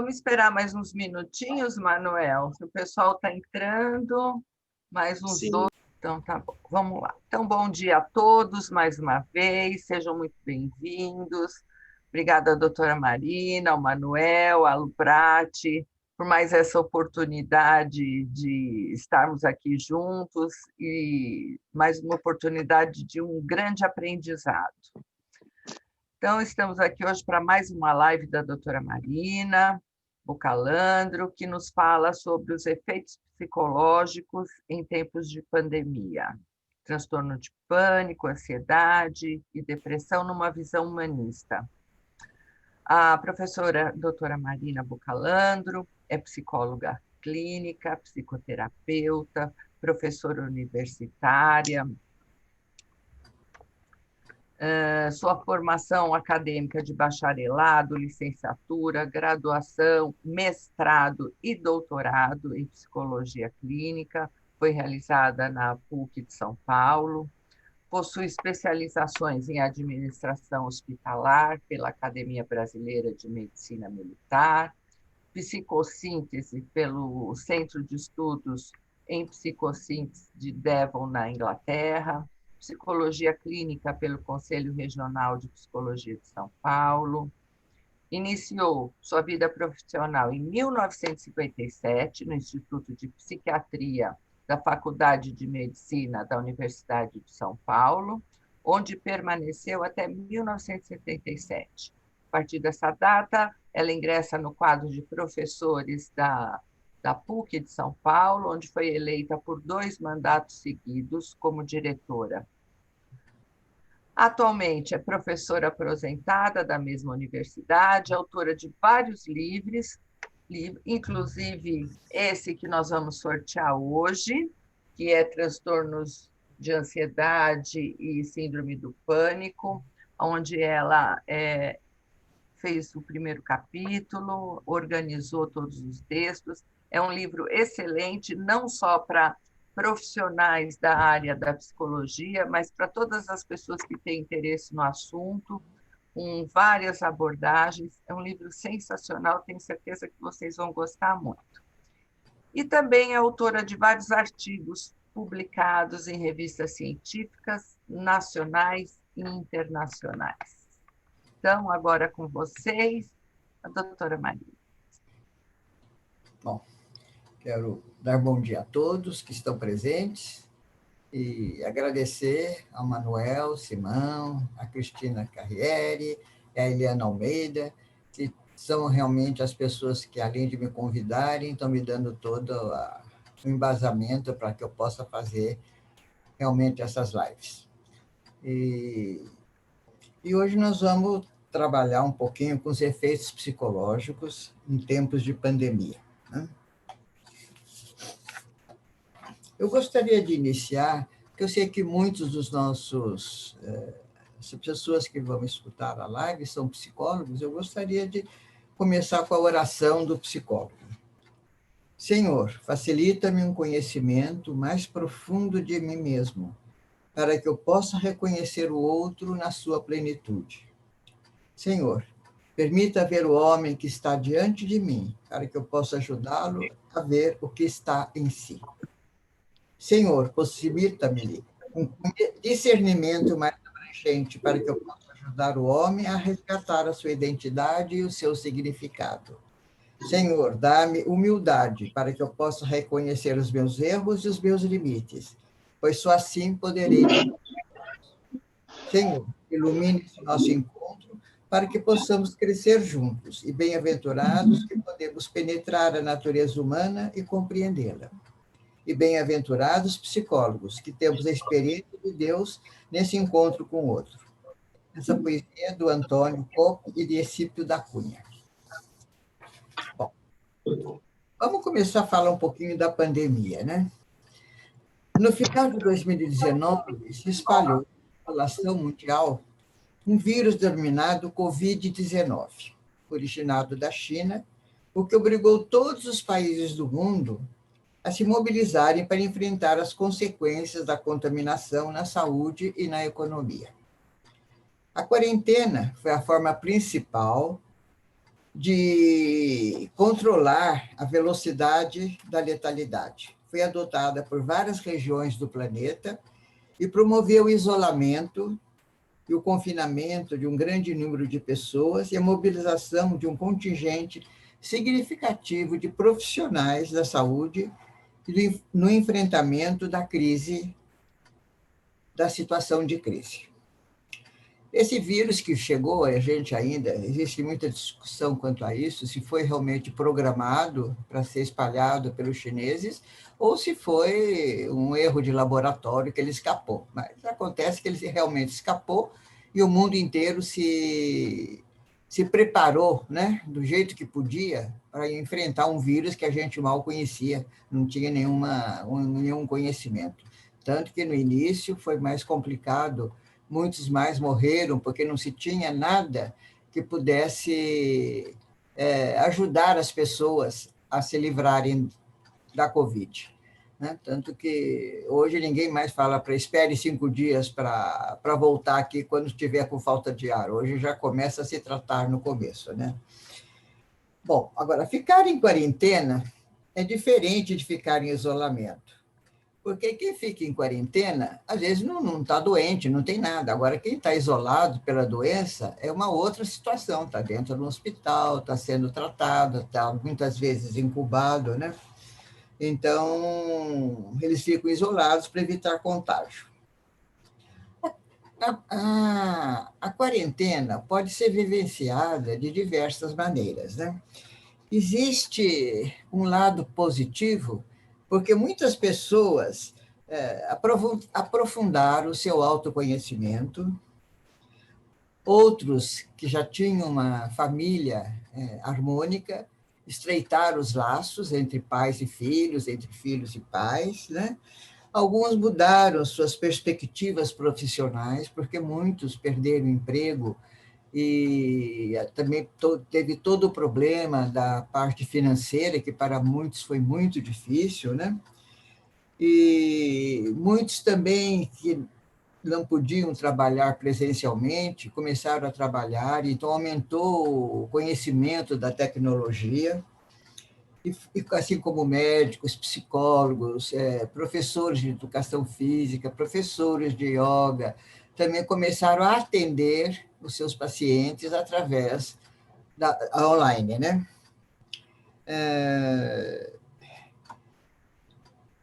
Vamos esperar mais uns minutinhos, Manuel. Se o pessoal está entrando, mais uns Sim. dois. Então, tá bom. Vamos lá. Então, bom dia a todos mais uma vez. Sejam muito bem-vindos. Obrigada, doutora Marina, ao Manuel, a Luprati, por mais essa oportunidade de estarmos aqui juntos e mais uma oportunidade de um grande aprendizado. Então, estamos aqui hoje para mais uma live da doutora Marina Bucalandro, que nos fala sobre os efeitos psicológicos em tempos de pandemia, transtorno de pânico, ansiedade e depressão numa visão humanista. A professora doutora Marina Bucalandro é psicóloga clínica, psicoterapeuta, professora universitária. Sua formação acadêmica de bacharelado, licenciatura, graduação, mestrado e doutorado em psicologia clínica foi realizada na PUC de São Paulo. Possui especializações em administração hospitalar pela Academia Brasileira de Medicina Militar, psicossíntese pelo Centro de Estudos em Psicossíntese de Devon, na Inglaterra, psicologia clínica pelo Conselho Regional de Psicologia de São Paulo. Iniciou sua vida profissional em 1957 no Instituto de Psiquiatria da Faculdade de Medicina da Universidade de São Paulo, onde permaneceu até 1977. A partir dessa data, ela ingressa no quadro de professores da PUC de São Paulo, onde foi eleita por 2 mandatos seguidos como diretora. Atualmente é professora aposentada da mesma universidade, autora de vários livros, inclusive esse que nós vamos sortear hoje, que é Transtornos de Ansiedade e Síndrome do Pânico, onde ela fez o primeiro capítulo, organizou todos os textos. É um livro excelente, não só para profissionais da área da psicologia, mas para todas as pessoas que têm interesse no assunto, com várias abordagens. É um livro sensacional, tenho certeza que vocês vão gostar muito. E também é autora de vários artigos publicados em revistas científicas, nacionais e internacionais. Então, agora com vocês, a doutora Marina. Bom, quero dar bom dia a todos que estão presentes e agradecer ao Manuel, Simão, a Cristina Carriere, a Eliana Almeida, que são realmente as pessoas que, além de me convidarem, estão me dando todo o embasamento para que eu possa fazer realmente essas lives. E hoje nós vamos trabalhar um pouquinho com os efeitos psicológicos em tempos de pandemia, né? Eu gostaria de iniciar, porque eu sei que muitos dos nossos, as pessoas que vão escutar a live são psicólogos, eu gostaria de começar com a oração do psicólogo. Senhor, facilita-me um conhecimento mais profundo de mim mesmo, para que eu possa reconhecer o outro na sua plenitude. Senhor, permita ver o homem que está diante de mim, para que eu possa ajudá-lo a ver o que está em si. Senhor, possibilita-me um discernimento mais abrangente, para que eu possa ajudar o homem a resgatar a sua identidade e o seu significado. Senhor, dá-me humildade, para que eu possa reconhecer os meus erros e os meus limites, pois só assim poderei. Senhor, ilumine esse nosso encontro, para que possamos crescer juntos, e bem-aventurados que podemos penetrar a natureza humana e compreendê-la. E bem-aventurados psicólogos, que temos a experiência de Deus nesse encontro com o outro. Essa poesia é do Antônio Coco e de Escípio da Cunha. Bom, vamos começar a falar um pouquinho da pandemia, né? No final de 2019, se espalhou na população mundial um vírus denominado Covid-19, originado da China, o que obrigou todos os países do mundo a se mobilizarem para enfrentar as consequências da contaminação na saúde e na economia. A quarentena foi a forma principal de controlar a velocidade da letalidade. Foi adotada por várias regiões do planeta e promoveu o isolamento e o confinamento de um grande número de pessoas e a mobilização de um contingente significativo de profissionais da saúde no enfrentamento da crise, da situação de crise. Esse vírus que chegou a gente ainda, existe muita discussão quanto a isso, se foi realmente programado para ser espalhado pelos chineses ou se foi um erro de laboratório que ele escapou. Mas acontece que ele realmente escapou e o mundo inteiro se preparou, né, do jeito que podia para enfrentar um vírus que a gente mal conhecia, não tinha nenhum conhecimento. Tanto que no início foi mais complicado, muitos mais morreram porque não se tinha nada que pudesse ajudar as pessoas a se livrarem da Covid. Né? Tanto que hoje ninguém mais fala para espere 5 dias para voltar aqui quando estiver com falta de ar. Hoje já começa a se tratar no começo. Né? Bom, agora, ficar em quarentena é diferente de ficar em isolamento. Porque quem fica em quarentena, às vezes não está doente, não tem nada. Agora, quem está isolado pela doença é uma outra situação. Está dentro do hospital, está sendo tratado, está muitas vezes incubado, né? Então, eles ficam isolados para evitar contágio. A quarentena pode ser vivenciada de diversas maneiras, né? Existe um lado positivo, porque muitas pessoas aprofundaram o seu autoconhecimento, outros que já tinham uma família harmônica, estreitaram os laços entre pais e filhos, entre filhos e pais, né? Alguns mudaram suas perspectivas profissionais, porque muitos perderam o emprego e também teve todo o problema da parte financeira, que para muitos foi muito difícil, né? E muitos também que não podiam trabalhar presencialmente começaram a trabalhar, então aumentou o conhecimento da tecnologia, e assim como médicos, psicólogos, professores de educação física, professores de yoga, também começaram a atender os seus pacientes através da online, né?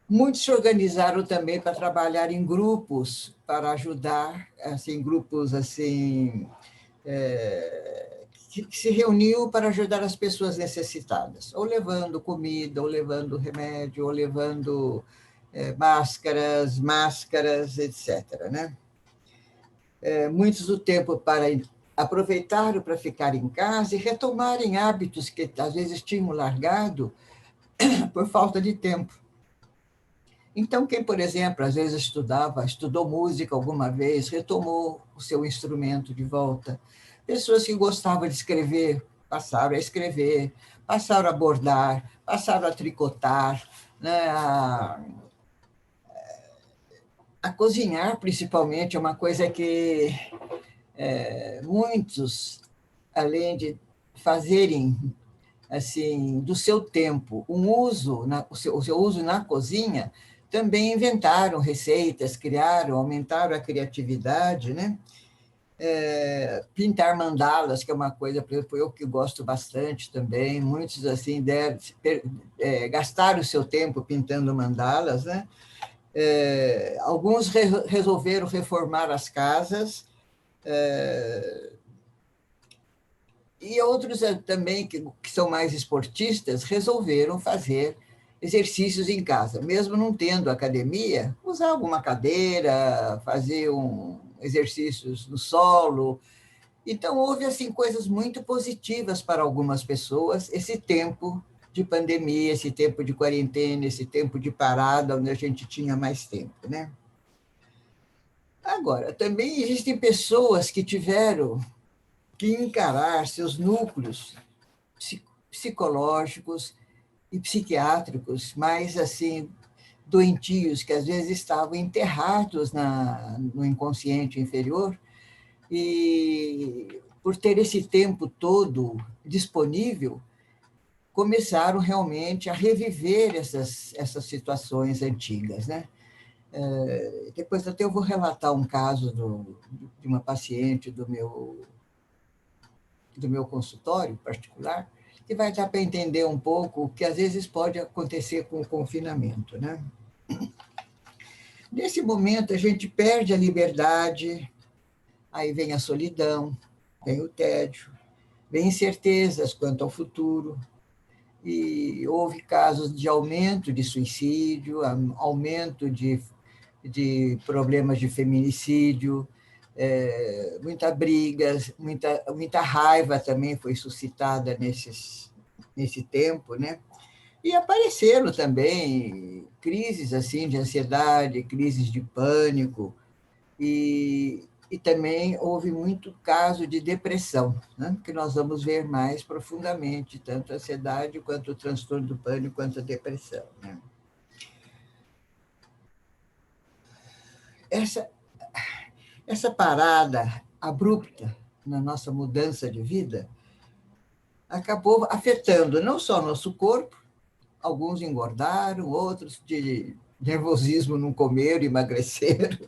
Muitos se organizaram também para trabalhar em grupos, para ajudar, assim, grupos assim, que se reuniu para ajudar as pessoas necessitadas, ou levando comida, ou levando remédio, ou levando máscaras, etc. Né? Muitos do tempo para aproveitaram para ficar em casa e retomarem hábitos que às vezes tinham largado por falta de tempo. Então, quem, por exemplo, às vezes estudou música alguma vez, retomou o seu instrumento de volta. Pessoas que gostavam de escrever, passaram a escrever, passaram a bordar, passaram a tricotar, né? A cozinhar, principalmente, é uma coisa que muitos, além de fazerem assim do seu tempo o seu uso na cozinha, também inventaram receitas, criaram, aumentaram a criatividade, né? Pintar mandalas, que é uma coisa, por exemplo, eu que gosto bastante também, muitos assim gastaram o seu tempo pintando mandalas, né? Alguns resolveram reformar as casas, e outros também, que são mais esportistas, resolveram fazer exercícios em casa, mesmo não tendo academia, usar alguma cadeira, fazer exercícios no solo. Então, houve assim, coisas muito positivas para algumas pessoas, esse tempo de pandemia, esse tempo de quarentena, esse tempo de parada, onde a gente tinha mais tempo, né? Agora, também existem pessoas que tiveram que encarar seus núcleos psicológicos e psiquiátricos mais assim doentios, que às vezes estavam enterrados no inconsciente inferior, e por ter esse tempo todo disponível, começaram realmente a reviver essas situações antigas, né? Depois até eu vou relatar um caso de uma paciente do meu consultório particular, que vai dar para entender um pouco o que às vezes pode acontecer com o confinamento, né? Nesse momento, a gente perde a liberdade, aí vem a solidão, vem o tédio, vem incertezas quanto ao futuro, e houve casos de aumento de suicídio, aumento de problemas de feminicídio, muita briga, muita raiva também foi suscitada nesse tempo, né? E apareceram também crises assim de ansiedade, crises de pânico, e também houve muito caso de depressão, né? Que nós vamos ver mais profundamente, tanto a ansiedade, quanto o transtorno do pânico, quanto a depressão, né? Essa parada abrupta na nossa mudança de vida acabou afetando não só nosso corpo, alguns engordaram, outros de nervosismo não comeram, emagreceram,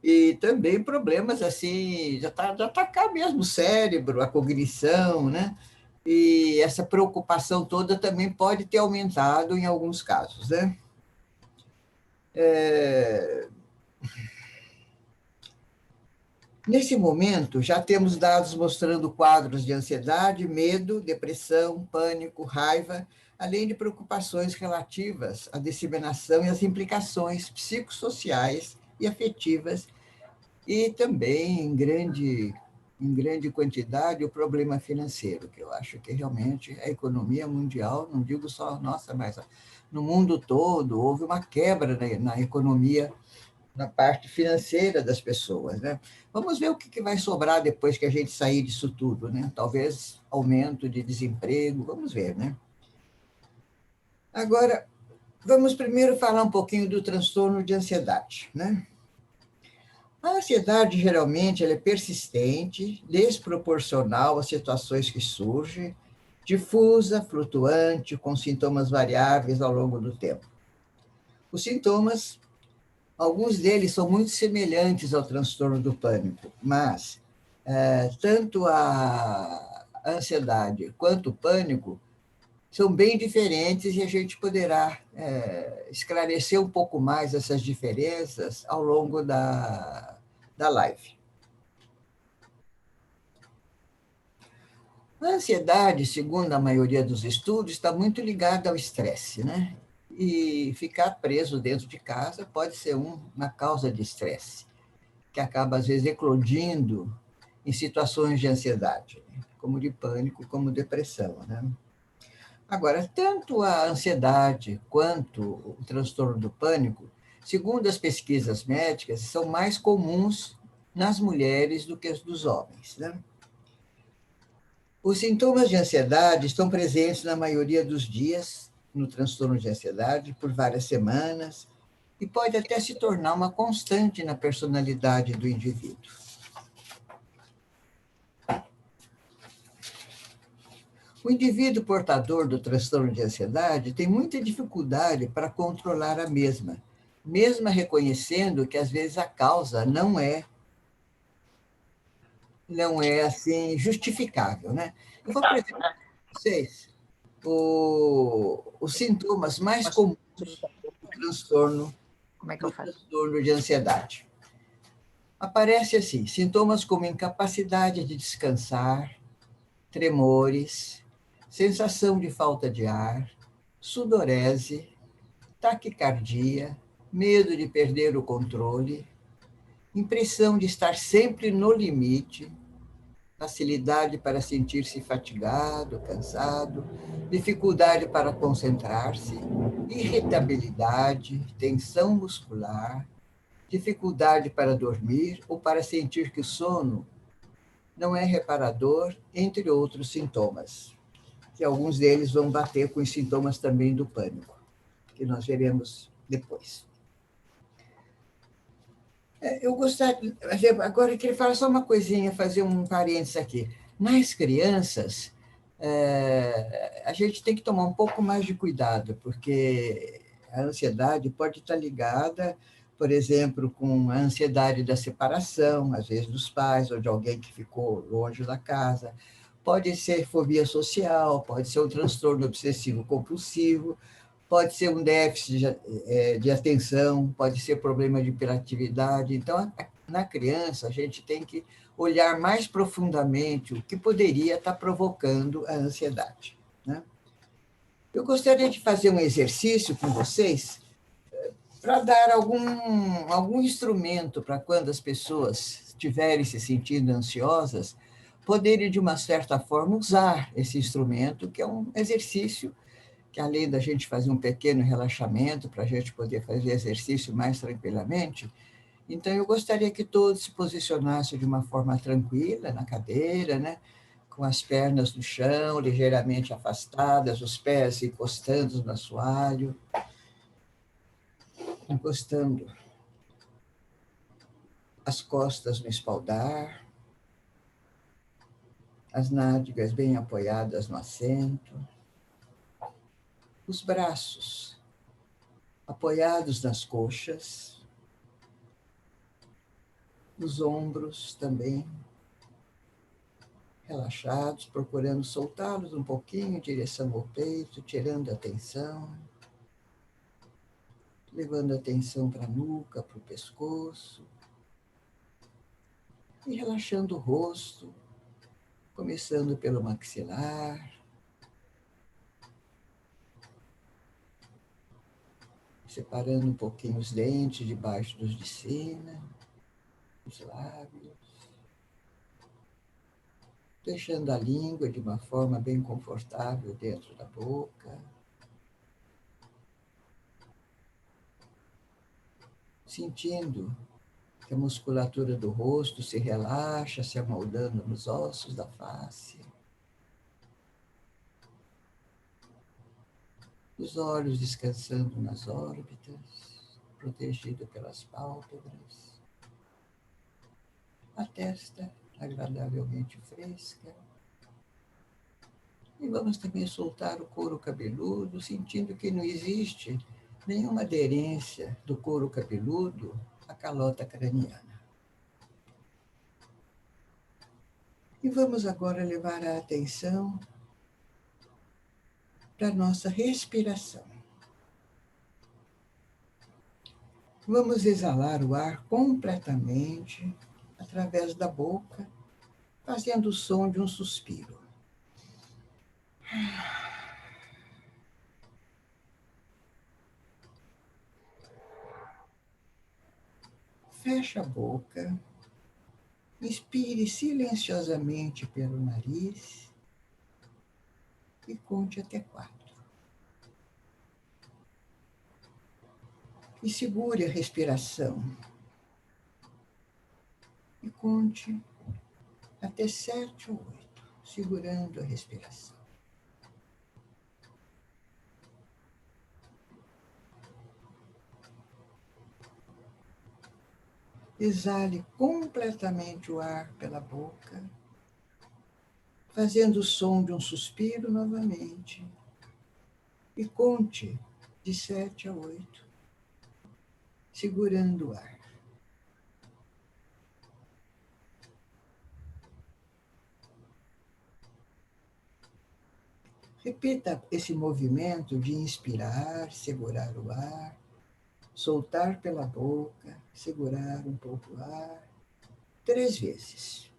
e também problemas assim, já tá cá mesmo o cérebro, a cognição, né? E essa preocupação toda também pode ter aumentado em alguns casos, né? Nesse momento, já temos dados mostrando quadros de ansiedade, medo, depressão, pânico, raiva, além de preocupações relativas à disseminação e às implicações psicossociais e afetivas, e também, em grande quantidade, o problema financeiro, que eu acho que realmente a economia mundial, não digo só nossa, mas no mundo todo, houve uma quebra na economia, na parte financeira das pessoas, né? Vamos ver o que vai sobrar depois que a gente sair disso tudo, né? Talvez aumento de desemprego, vamos ver, né? Agora, vamos primeiro falar um pouquinho do transtorno de ansiedade, né? A ansiedade, geralmente, ela é persistente, desproporcional às situações que surgem, difusa, flutuante, com sintomas variáveis ao longo do tempo. Os sintomas, alguns deles são muito semelhantes ao transtorno do pânico, mas tanto a ansiedade quanto o pânico são bem diferentes, e a gente poderá esclarecer um pouco mais essas diferenças ao longo da live. A ansiedade, segundo a maioria dos estudos, está muito ligada ao estresse, né? E ficar preso dentro de casa pode ser uma causa de estresse, que acaba, às vezes, eclodindo em situações de ansiedade, como de pânico, como depressão, né? Agora, tanto a ansiedade quanto o transtorno do pânico, segundo as pesquisas médicas, são mais comuns nas mulheres do que os dos homens, né? Os sintomas de ansiedade estão presentes na maioria dos dias no transtorno de ansiedade por várias semanas, e pode até se tornar uma constante na personalidade do indivíduo. O indivíduo portador do transtorno de ansiedade tem muita dificuldade para controlar a mesma, mesmo reconhecendo que às vezes a causa não é assim justificável, né? Eu vou apresentar para vocês os sintomas mais comuns do transtorno Como é que eu faço? de ansiedade. Aparece assim, sintomas como incapacidade de descansar, tremores, sensação de falta de ar, sudorese, taquicardia, medo de perder o controle, impressão de estar sempre no limite, facilidade para sentir-se fatigado, cansado, dificuldade para concentrar-se, irritabilidade, tensão muscular, dificuldade para dormir ou para sentir que o sono não é reparador, entre outros sintomas, que alguns deles vão bater com os sintomas também do pânico, que nós veremos depois. Eu gostaria, agora eu queria falar só uma coisinha, fazer um parênteses aqui. Nas crianças, a gente tem que tomar um pouco mais de cuidado, porque a ansiedade pode estar ligada, por exemplo, com a ansiedade da separação, às vezes dos pais ou de alguém que ficou longe da casa. Pode ser fobia social, pode ser um transtorno obsessivo compulsivo, pode ser um déficit de atenção, pode ser problema de hiperatividade. Então, na criança, a gente tem que olhar mais profundamente o que poderia estar provocando a ansiedade, né? Eu gostaria de fazer um exercício com vocês para dar algum instrumento para quando as pessoas estiverem se sentindo ansiosas, poderem, de uma certa forma, usar esse instrumento, que é um exercício que, além da gente fazer um pequeno relaxamento para a gente poder fazer exercício mais tranquilamente, então eu gostaria que todos se posicionassem de uma forma tranquila na cadeira, né? Com as pernas no chão, ligeiramente afastadas, os pés encostando no assoalho, encostando as costas no espaldar, as nádegas bem apoiadas no assento, os braços apoiados nas coxas, os ombros também relaxados, procurando soltá-los um pouquinho em direção ao peito, tirando a tensão, levando a atenção para a nuca, para o pescoço, e relaxando o rosto, começando pelo maxilar, separando um pouquinho os dentes debaixo dos de cima, os lábios, deixando a língua de uma forma bem confortável dentro da boca, sentindo que a musculatura do rosto se relaxa, se amoldando nos ossos da face. Os olhos descansando nas órbitas, protegido pelas pálpebras. A testa agradavelmente fresca. E vamos também soltar o couro cabeludo, sentindo que não existe nenhuma aderência do couro cabeludo à calota craniana. E vamos agora levar a atenção para a nossa respiração. Vamos exalar o ar completamente através da boca, fazendo o som de um suspiro. Feche a boca, inspire silenciosamente pelo nariz e conte até 4. E segure a respiração e conte até 7 ou 8, segurando a respiração. Exale completamente o ar pela boca, fazendo o som de um suspiro novamente. E conte de 7 a 8, segurando o ar. Repita esse movimento de inspirar, segurar o ar, soltar pela boca, segurar um pouco o ar, 3 vezes.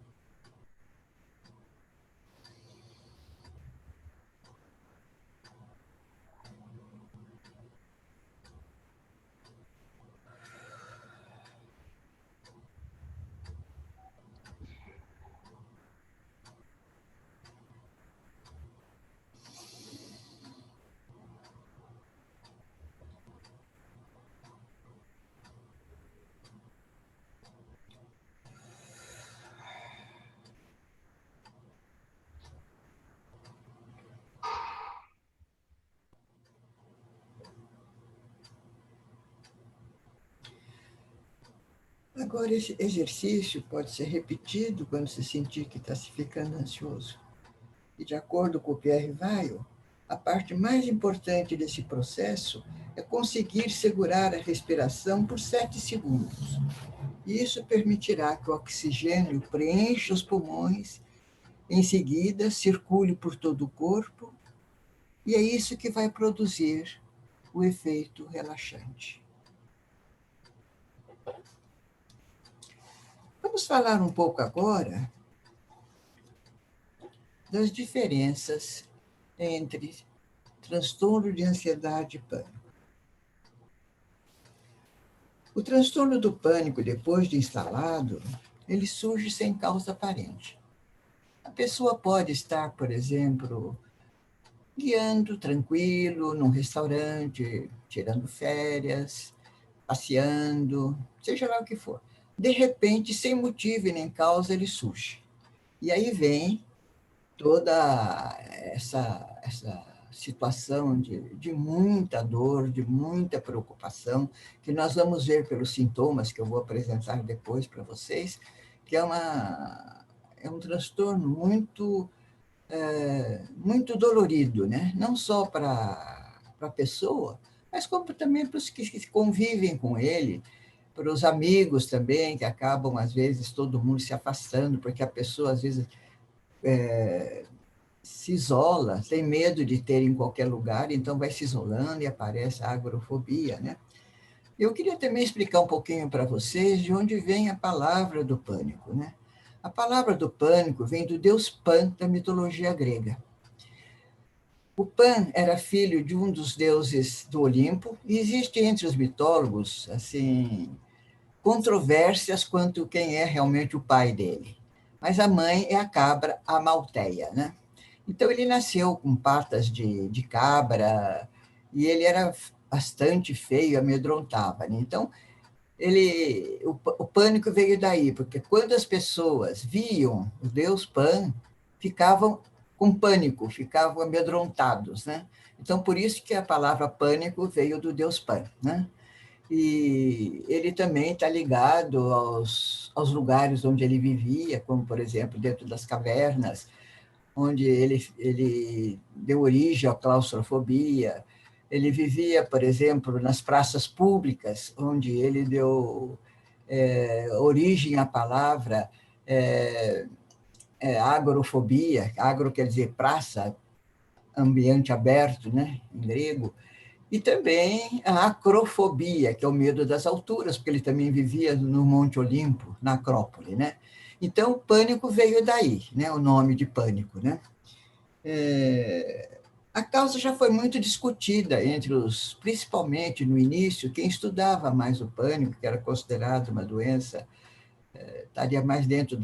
Agora, esse exercício pode ser repetido quando se sentir que está se ficando ansioso. E, de acordo com o Pierre Weil, a parte mais importante desse processo é conseguir segurar a respiração por 7 segundos. E isso permitirá que o oxigênio preencha os pulmões, em seguida circule por todo o corpo, e é isso que vai produzir o efeito relaxante. Vamos falar um pouco agora das diferenças entre transtorno de ansiedade e pânico. O transtorno do pânico, depois de instalado, ele surge sem causa aparente. A pessoa pode estar, por exemplo, guiando tranquilo num restaurante, tirando férias, passeando, seja lá o que for. De repente, sem motivo e nem causa, ele surge. E aí vem toda essa situação de muita dor, de muita preocupação, que nós vamos ver pelos sintomas que eu vou apresentar depois para vocês, que é um transtorno muito dolorido, né? Não só para a pessoa, mas como também para os que convivem com ele, para os amigos também, que acabam, às vezes, todo mundo se afastando, porque a pessoa, às vezes, se isola, tem medo de ter em qualquer lugar, então vai se isolando e aparece a agorafobia, né? Eu queria também explicar um pouquinho para vocês de onde vem a palavra do pânico, né? A palavra do pânico vem do deus Pan, da mitologia grega. O Pan era filho de um dos deuses do Olimpo, e existe entre os mitólogos, assim, controvérsias quanto quem é realmente o pai dele. Mas a mãe é a cabra Amalteia, né? Então, ele nasceu com patas de cabra, e ele era bastante feio, amedrontava, né? Então, o pânico veio daí, porque quando as pessoas viam o deus Pan, ficavam com pânico, ficavam amedrontados, né? Então, por isso que a palavra pânico veio do deus Pan, né? E ele também está ligado aos lugares onde ele vivia, como, por exemplo, dentro das cavernas, onde ele deu origem à claustrofobia. Ele vivia, por exemplo, nas praças públicas, onde ele deu origem à palavra agorofobia. Agro quer dizer praça, ambiente aberto, né, em grego. E também a acrofobia, que é o medo das alturas, porque ele também vivia no Monte Olimpo, na Acrópole, né? Então, o pânico veio daí, né? O nome de pânico, né? A causa já foi muito discutida principalmente no início, quem estudava mais o pânico, que era considerado uma doença, estaria mais dentro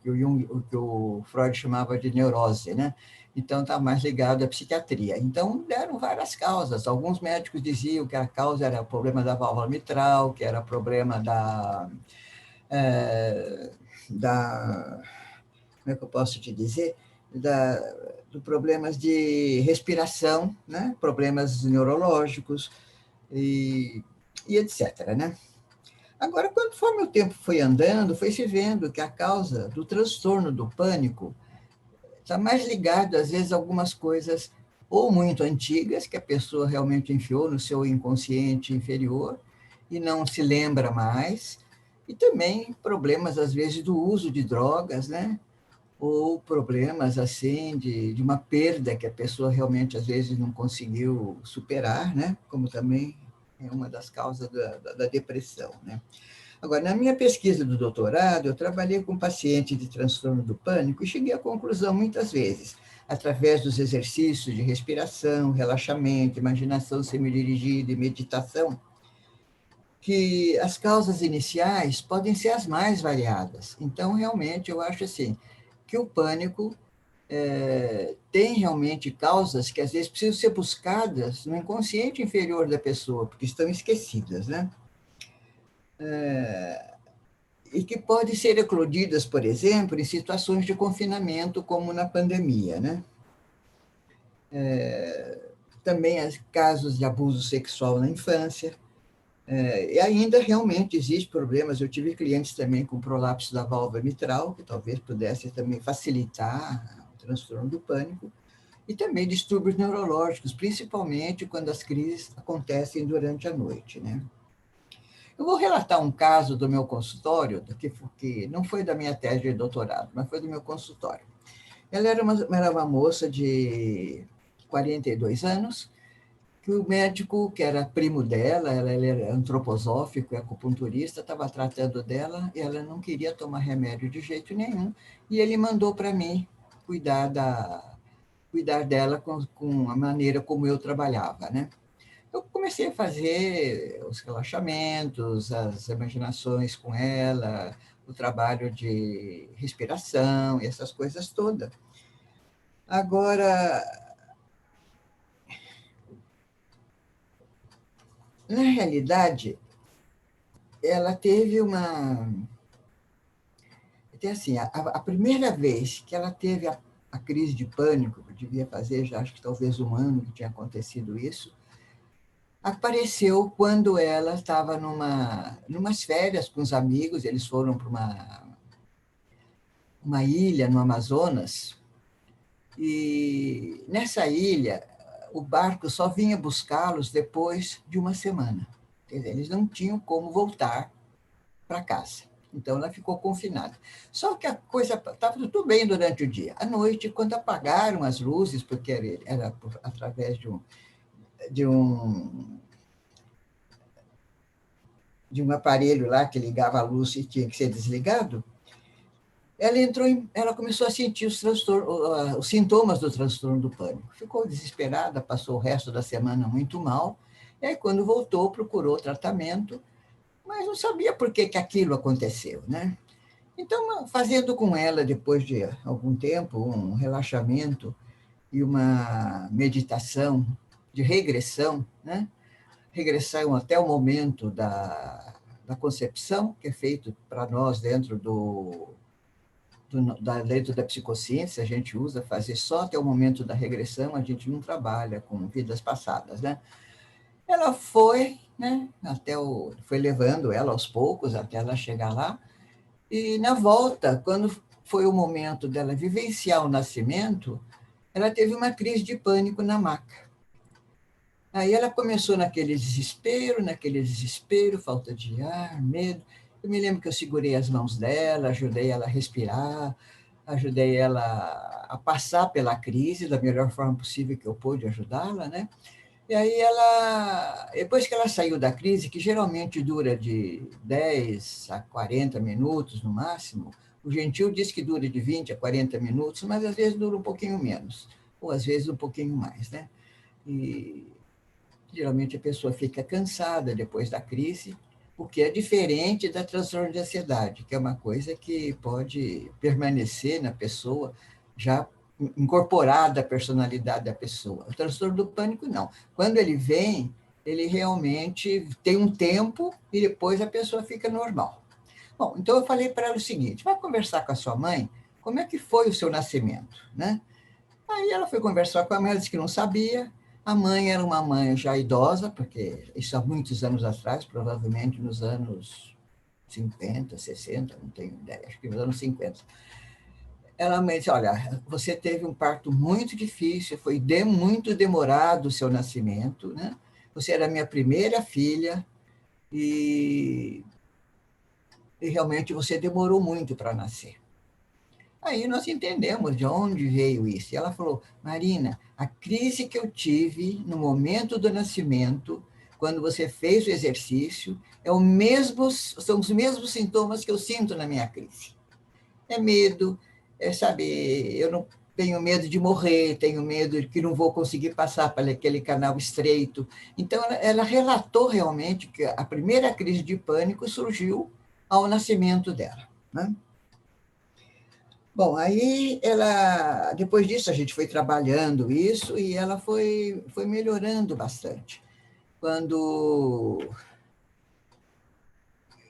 que o Freud chamava de neurose, né? Então, está mais ligado à psiquiatria. Então, deram várias causas. Alguns médicos diziam que a causa era o problema da válvula mitral, que era problema como é que eu posso te dizer? De problemas de respiração, né? Problemas neurológicos e etc., né? Agora, conforme o tempo foi andando, foi se vendo que a causa do transtorno do pânico está mais ligado, às vezes, a algumas coisas ou muito antigas, que a pessoa realmente enfiou no seu inconsciente inferior e não se lembra mais, e também problemas, às vezes, do uso de drogas, né? Ou problemas, assim, de uma perda que a pessoa realmente, às vezes, não conseguiu superar, né? Como também é uma das causas da depressão, né? Agora, na minha pesquisa do doutorado, eu trabalhei com pacientes de transtorno do pânico e cheguei à conclusão, muitas vezes, através dos exercícios de respiração, relaxamento, imaginação semidirigida e meditação, que as causas iniciais podem ser as mais variadas. Então, realmente, eu acho assim, que o pânico tem realmente causas que, às vezes, precisam ser buscadas no inconsciente inferior da pessoa, porque estão esquecidas, né? E que podem ser eclodidas, por exemplo, em situações de confinamento, como na pandemia, né? Também há casos de abuso sexual na infância, E ainda realmente existem problemas. Eu tive clientes também com prolapso da válvula mitral, que talvez pudesse também facilitar o transtorno do pânico, e também distúrbios neurológicos, principalmente quando as crises acontecem durante a noite, né? Eu vou relatar um caso do meu consultório, que não foi da minha tese de doutorado, mas foi do meu consultório. Ela era uma moça de 42 anos, que o médico, que era primo dela, ele era antroposófico e acupunturista, estava tratando dela e ela não queria tomar remédio de jeito nenhum, e ele mandou para mim cuidar dela com a maneira como eu trabalhava, né? Eu comecei a fazer os relaxamentos, as imaginações com ela, o trabalho de respiração e essas coisas todas. Agora, na realidade, ela teve uma... Então, assim, a primeira vez que ela teve a crise de pânico, que eu devia fazer já acho que talvez um ano que tinha acontecido isso, apareceu quando ela estava numas férias com os amigos, eles foram para uma ilha no Amazonas, e nessa ilha o barco só vinha buscá-los depois de uma semana. Quer dizer, eles não tinham como voltar para casa. Então, ela ficou confinada. Só que a coisa estava tudo bem durante o dia. À noite, quando apagaram as luzes, porque era através de um, de um aparelho lá que ligava a luz e tinha que ser desligado, ela começou a sentir os sintomas do transtorno do pânico. Ficou desesperada, passou o resto da semana muito mal, e aí, quando voltou, procurou tratamento, mas não sabia por que aquilo aconteceu, né? Então, fazendo com ela, depois de algum tempo, um relaxamento e uma meditação de regressão, né? Regressão até o momento da concepção, que é feito para nós dentro dentro da psicociência, a gente usa fazer só até o momento da regressão, a gente não trabalha com vidas passadas, né? Ela foi, né? Foi levando ela aos poucos até ela chegar lá. E, na volta, quando foi o momento dela vivenciar o nascimento, ela teve uma crise de pânico na maca. Aí ela começou naquele desespero, falta de ar, medo. Eu me lembro que eu segurei as mãos dela, ajudei ela a respirar, ajudei ela a passar pela crise da melhor forma possível que eu pude ajudá-la, né? E aí depois que ela saiu da crise, que geralmente dura de 10 a 40 minutos no máximo, o Gentil diz que dura de 20 a 40 minutos, mas às vezes dura um pouquinho menos, ou às vezes um pouquinho mais, né? E geralmente a pessoa fica cansada depois da crise, o que é diferente da transtorno de ansiedade, que é uma coisa que pode permanecer na pessoa já incorporada à personalidade da pessoa. O transtorno do pânico, não. Quando ele vem, ele realmente tem um tempo e depois a pessoa fica normal. Bom, então eu falei para ela o seguinte: vai conversar com a sua mãe, como é que foi o seu nascimento, né? Aí ela foi conversar com a mãe, ela disse que não sabia. A mãe era uma mãe já idosa, porque isso há muitos anos atrás, provavelmente nos anos 50, 60, não tenho ideia, acho que nos anos 50. Ela me disse: olha, você teve um parto muito difícil, foi muito demorado o seu nascimento, né? Você era a minha primeira filha e realmente você demorou muito para nascer. Aí nós entendemos de onde veio isso. E ela falou: Marina, a crise que eu tive no momento do nascimento, quando você fez o exercício, são os mesmos sintomas que eu sinto na minha crise. É medo, sabe, eu não tenho medo de morrer, tenho medo de que não vou conseguir passar para aquele canal estreito. Então, ela relatou realmente que a primeira crise de pânico surgiu ao nascimento dela, né? Bom, aí depois disso a gente foi trabalhando isso e ela foi melhorando bastante. Quando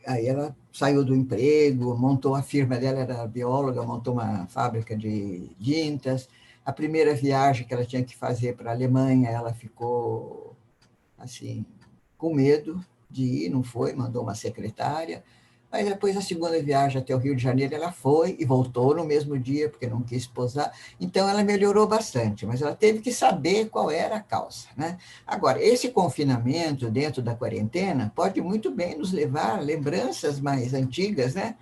Aí ela saiu do emprego, montou a firma dela, era bióloga, montou uma fábrica de tintas. A primeira viagem que ela tinha que fazer para a Alemanha, ela ficou assim com medo de ir, não foi, mandou uma secretária. Mas depois, a segunda viagem até o Rio de Janeiro, ela foi e voltou no mesmo dia, porque não quis posar. Então, ela melhorou bastante, mas ela teve que saber qual era a causa, né? Agora, esse confinamento dentro da quarentena pode muito bem nos levar a lembranças mais antigas, né?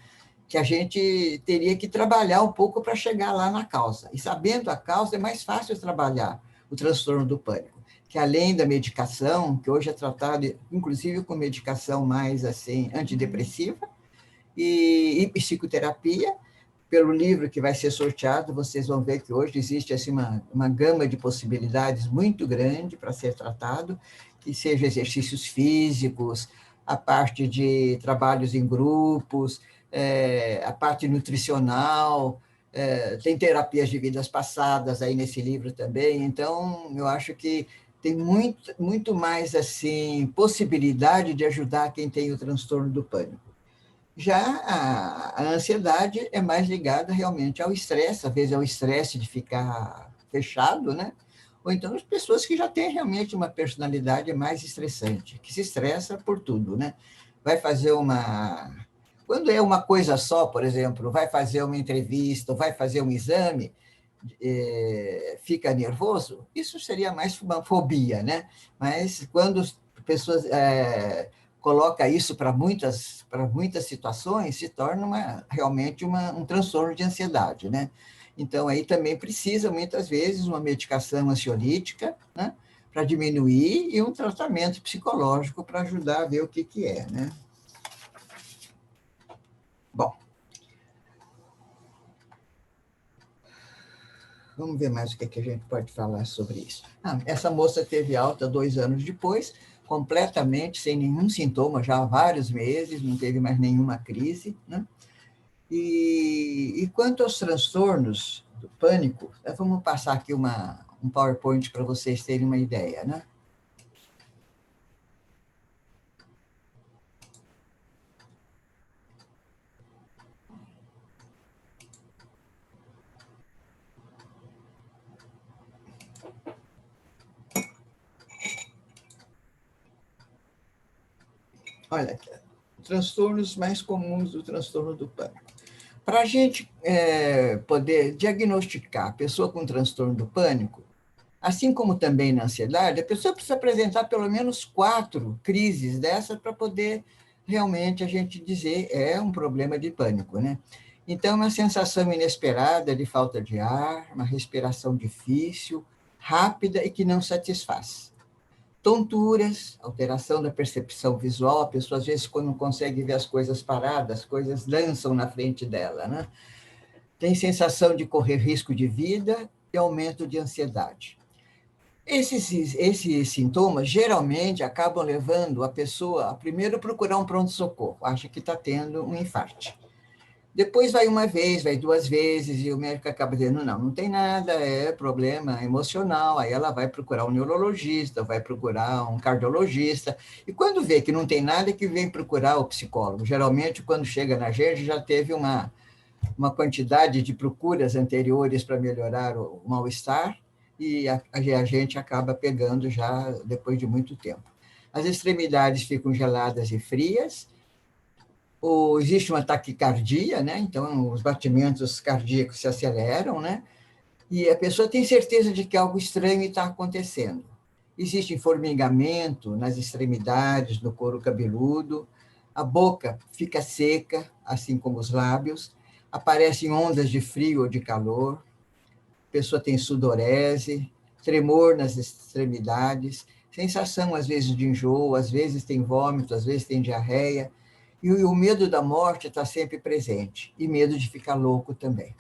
Que a gente teria que trabalhar um pouco para chegar lá na causa. E sabendo a causa, é mais fácil trabalhar o transtorno do pânico, que além da medicação, que hoje é tratado, inclusive com medicação mais assim, antidepressiva, e psicoterapia. Pelo livro que vai ser sorteado, vocês vão ver que hoje existe assim, uma gama de possibilidades muito grande para ser tratado, que seja exercícios físicos, a parte de trabalhos em grupos, a parte nutricional, tem terapias de vidas passadas aí nesse livro também. Então, eu acho que tem muito mais assim possibilidade de ajudar quem tem o transtorno do pânico. Já a ansiedade é mais ligada realmente ao estresse, às vezes é o estresse de ficar fechado, né? Ou então as pessoas que já têm realmente uma personalidade mais estressante, que se estressa por tudo, né? Vai fazer uma... Quando é uma coisa só, por exemplo, vai fazer uma entrevista, ou vai fazer um exame, fica nervoso, isso seria mais uma fobia, né? Mas quando as pessoas coloca isso para muitas situações, se torna realmente um transtorno de ansiedade, né? Então, aí também precisa, muitas vezes, uma medicação ansiolítica, né? Para diminuir, e um tratamento psicológico para ajudar a ver o que é, né? Bom, vamos ver mais o que a gente pode falar sobre isso. Essa moça teve alta 2 anos depois, completamente sem nenhum sintoma, já há vários meses, não teve mais nenhuma crise, né? E quanto aos transtornos do pânico, vamos passar aqui um PowerPoint para vocês terem uma ideia, né? Olha, transtornos mais comuns do transtorno do pânico. Para a gente poder diagnosticar a pessoa com transtorno do pânico, assim como também na ansiedade, a pessoa precisa apresentar pelo menos 4 crises dessas para poder realmente a gente dizer é um problema de pânico, né? Então, uma sensação inesperada de falta de ar, uma respiração difícil, rápida e que não satisfaz. Tonturas, alteração da percepção visual, a pessoa às vezes quando não consegue ver as coisas paradas, as coisas dançam na frente dela, né? Tem sensação de correr risco de vida e aumento de ansiedade. Esses sintomas geralmente acabam levando a pessoa a primeiro procurar um pronto-socorro, acha que está tendo um infarto. Depois vai uma vez, vai 2 vezes, e o médico acaba dizendo, não tem nada, é problema emocional, aí ela vai procurar um neurologista, vai procurar um cardiologista, e quando vê que não tem nada, é que vem procurar o psicólogo. Geralmente, quando chega na gente, já teve uma quantidade de procuras anteriores para melhorar o mal-estar, e a gente acaba pegando já depois de muito tempo. As extremidades ficam geladas e frias, ou existe uma taquicardia, né? Então os batimentos cardíacos se aceleram, né? E a pessoa tem certeza de que algo estranho está acontecendo. Existe formigamento nas extremidades, no couro cabeludo, a boca fica seca, assim como os lábios, aparecem ondas de frio ou de calor, a pessoa tem sudorese, tremor nas extremidades, sensação às vezes de enjoo, às vezes tem vômito, às vezes tem diarreia, e o medo da morte está sempre presente, e medo de ficar louco também.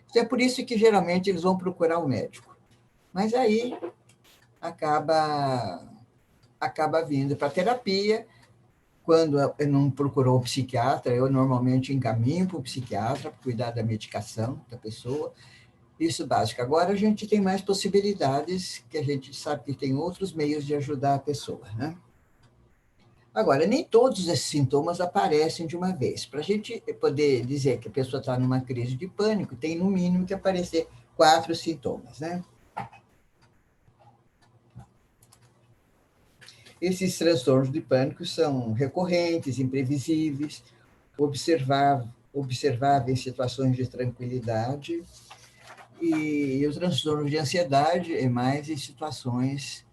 Então, é por isso que geralmente eles vão procurar um médico. Mas aí acaba vindo para terapia. Quando não procurou um psiquiatra, eu normalmente encaminho para o psiquiatra para cuidar da medicação da pessoa. Isso básico. Agora a gente tem mais possibilidades, que a gente sabe que tem outros meios de ajudar a pessoa, né? Agora, nem todos esses sintomas aparecem de uma vez. Para a gente poder dizer que a pessoa está numa crise de pânico, tem no mínimo que aparecer 4 sintomas, né? Esses transtornos de pânico são recorrentes, imprevisíveis, observáveis em situações de tranquilidade, e o transtorno de ansiedade é mais em situações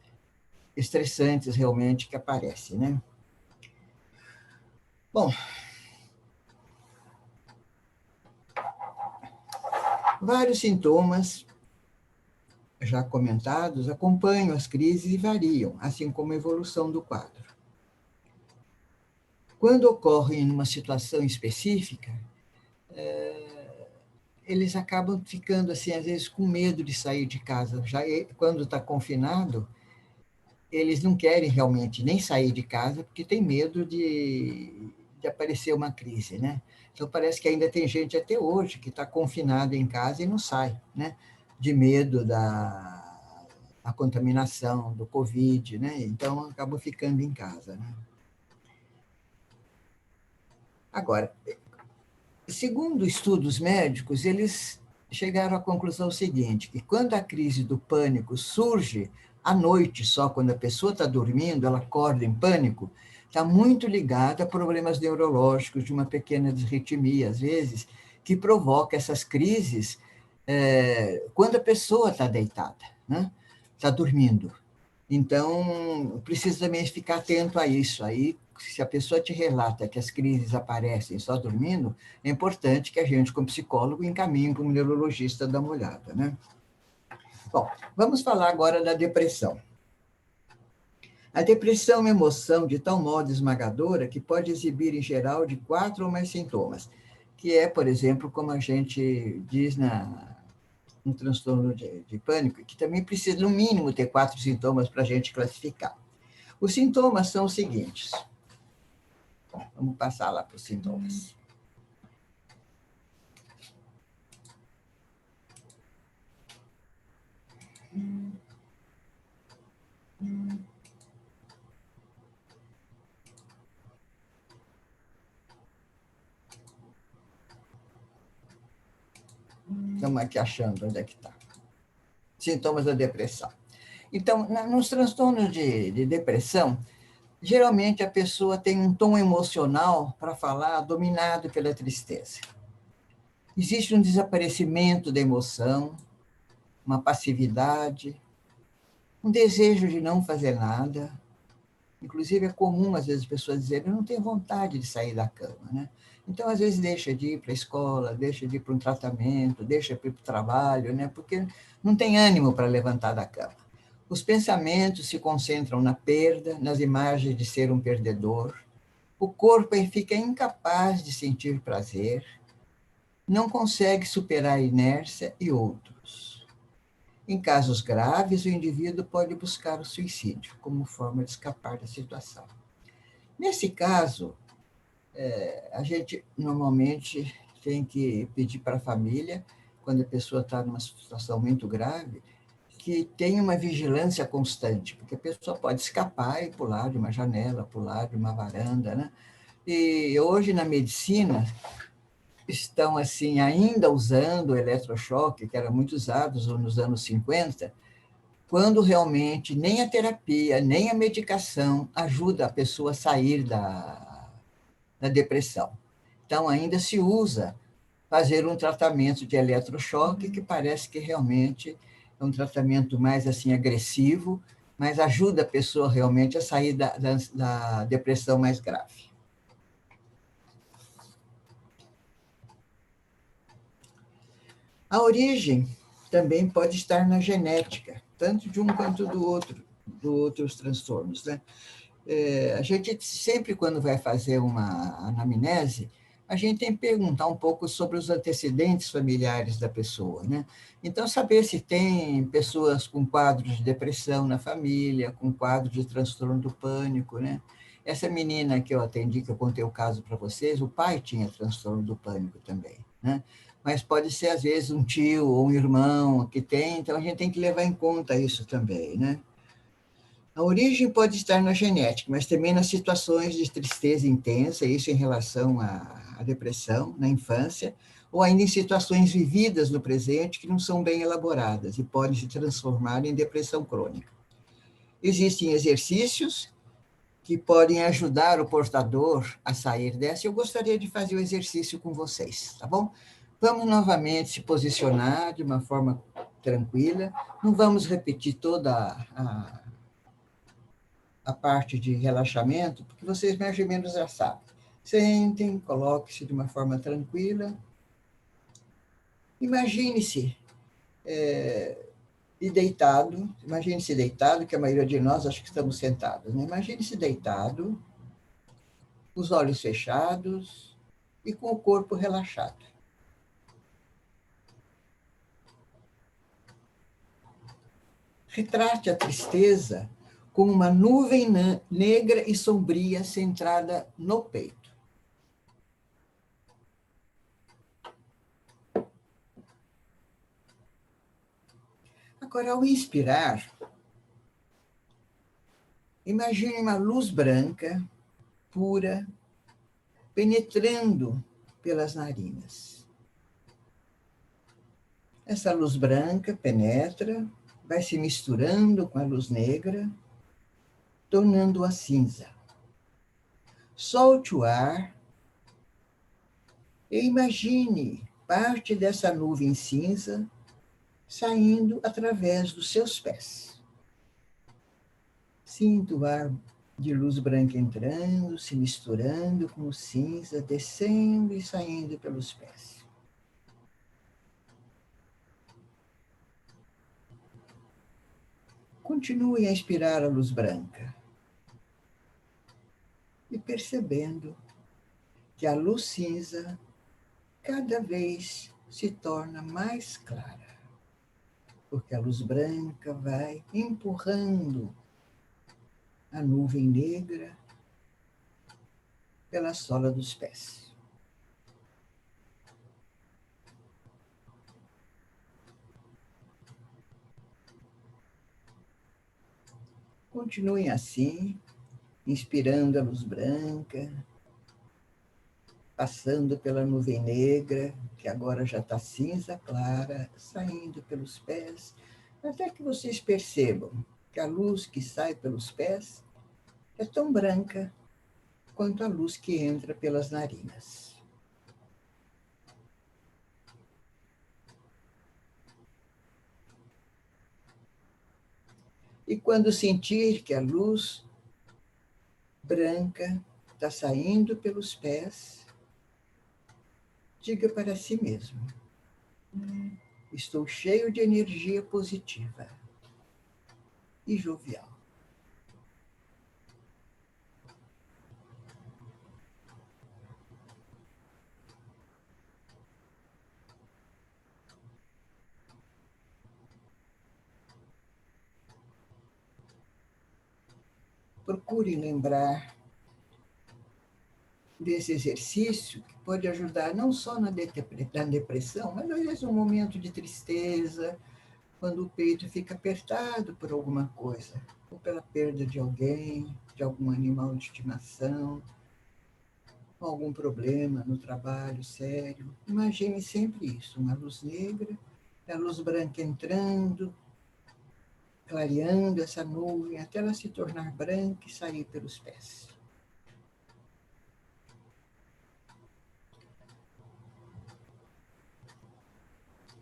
estressantes realmente que aparecem, né? Bom, vários sintomas já comentados acompanham as crises e variam, assim como a evolução do quadro. Quando ocorrem numa situação específica, eles acabam ficando, assim, às vezes, com medo de sair de casa. Já quando está confinado, eles não querem realmente nem sair de casa, porque tem medo de aparecer uma crise, né? Então, parece que ainda tem gente até hoje que está confinada em casa e não sai, né? De medo da contaminação, do Covid, né? Então, acabam ficando em casa, né? Agora, segundo estudos médicos, eles chegaram à conclusão seguinte, que quando a crise do pânico surge à noite, só quando a pessoa está dormindo, ela acorda em pânico, está muito ligada a problemas neurológicos, de uma pequena disritmia, às vezes, que provoca essas crises quando a pessoa está deitada, né? Está dormindo. Então, precisa também ficar atento a isso. Aí, se a pessoa te relata que as crises aparecem só dormindo, é importante que a gente, como psicólogo, encaminhe para um neurologista dar uma olhada, né? Bom, vamos falar agora da depressão. A depressão é uma emoção de tal modo esmagadora que pode exibir, em geral, de 4 ou mais sintomas, que é, por exemplo, como a gente diz no transtorno de pânico, que também precisa, no mínimo, ter 4 sintomas para a gente classificar. Os sintomas são os seguintes. Vamos passar lá para os sintomas. Estamos aqui achando onde é que está. Sintomas da depressão. Então, nos transtornos de depressão, geralmente a pessoa tem um tom emocional para falar dominado pela tristeza. Existe um desaparecimento da emoção, uma passividade, um desejo de não fazer nada. Inclusive, é comum, às vezes, as pessoas dizerem, eu não tenho vontade de sair da cama, né? Então, às vezes, deixa de ir para a escola, deixa de ir para um tratamento, deixa de ir para o trabalho, né? Porque não tem ânimo para levantar da cama. Os pensamentos se concentram na perda, nas imagens de ser um perdedor. O corpo fica incapaz de sentir prazer, não consegue superar a inércia e outros. Em casos graves, o indivíduo pode buscar o suicídio como forma de escapar da situação. Nesse caso, a gente normalmente tem que pedir para a família, quando a pessoa está numa situação muito grave, que tenha uma vigilância constante, porque a pessoa pode escapar e pular de uma janela, pular de uma varanda, né? E hoje, na medicina, estão assim ainda usando o eletrochoque, que era muito usado nos anos 50, quando realmente nem a terapia, nem a medicação ajuda a pessoa a sair da depressão. Então, ainda se usa fazer um tratamento de eletrochoque, que parece que realmente é um tratamento mais assim agressivo, mas ajuda a pessoa realmente a sair da depressão mais grave. A origem também pode estar na genética, tanto de um quanto do outro, dos outros transtornos, né? A gente sempre, quando vai fazer uma anamnese, a gente tem que perguntar um pouco sobre os antecedentes familiares da pessoa, né? Então, saber se tem pessoas com quadros de depressão na família, com quadro de transtorno do pânico, né? Essa menina que eu atendi, que eu contei o caso para vocês, o pai tinha transtorno do pânico também, né? Mas pode ser, às vezes, um tio ou um irmão que tem, então a gente tem que levar em conta isso também, né? A origem pode estar na genética, mas também nas situações de tristeza intensa, isso em relação à depressão na infância, ou ainda em situações vividas no presente que não são bem elaboradas e podem se transformar em depressão crônica. Existem exercícios que podem ajudar o portador a sair dessa. Eu gostaria de fazer o exercício com vocês, tá bom? Vamos novamente se posicionar de uma forma tranquila. Não vamos repetir toda a parte de relaxamento, porque vocês mais ou menos já sabem. Sentem, coloque-se de uma forma tranquila. Imagine-se imagine-se deitado, que a maioria de nós acho que estamos sentados, né? Imagine-se deitado, os olhos fechados e com o corpo relaxado. Retrate a tristeza como uma nuvem negra e sombria centrada no peito. Agora, ao inspirar, imagine uma luz branca, pura, penetrando pelas narinas. Essa luz branca penetra, vai se misturando com a luz negra, tornando-a cinza. Solte o ar e imagine parte dessa nuvem cinza saindo através dos seus pés. Sinta o ar de luz branca entrando, se misturando com o cinza, descendo e saindo pelos pés. Continue a inspirar a luz branca e percebendo que a luz cinza cada vez se torna mais clara, porque a luz branca vai empurrando a nuvem negra pela sola dos pés. Continuem assim, inspirando a luz branca, passando pela nuvem negra, que agora já está cinza clara, saindo pelos pés, até que vocês percebam que a luz que sai pelos pés é tão branca quanto a luz que entra pelas narinas. E quando sentir que a luz branca está saindo pelos pés, diga para si mesmo: estou cheio de energia positiva e jovial. Procure lembrar desse exercício que pode ajudar não só na depressão, mas às vezes um momento de tristeza, quando o peito fica apertado por alguma coisa, ou pela perda de alguém, de algum animal de estimação, ou algum problema no trabalho sério. Imagine sempre isso, uma luz negra, a luz branca entrando, clareando essa nuvem até ela se tornar branca e sair pelos pés.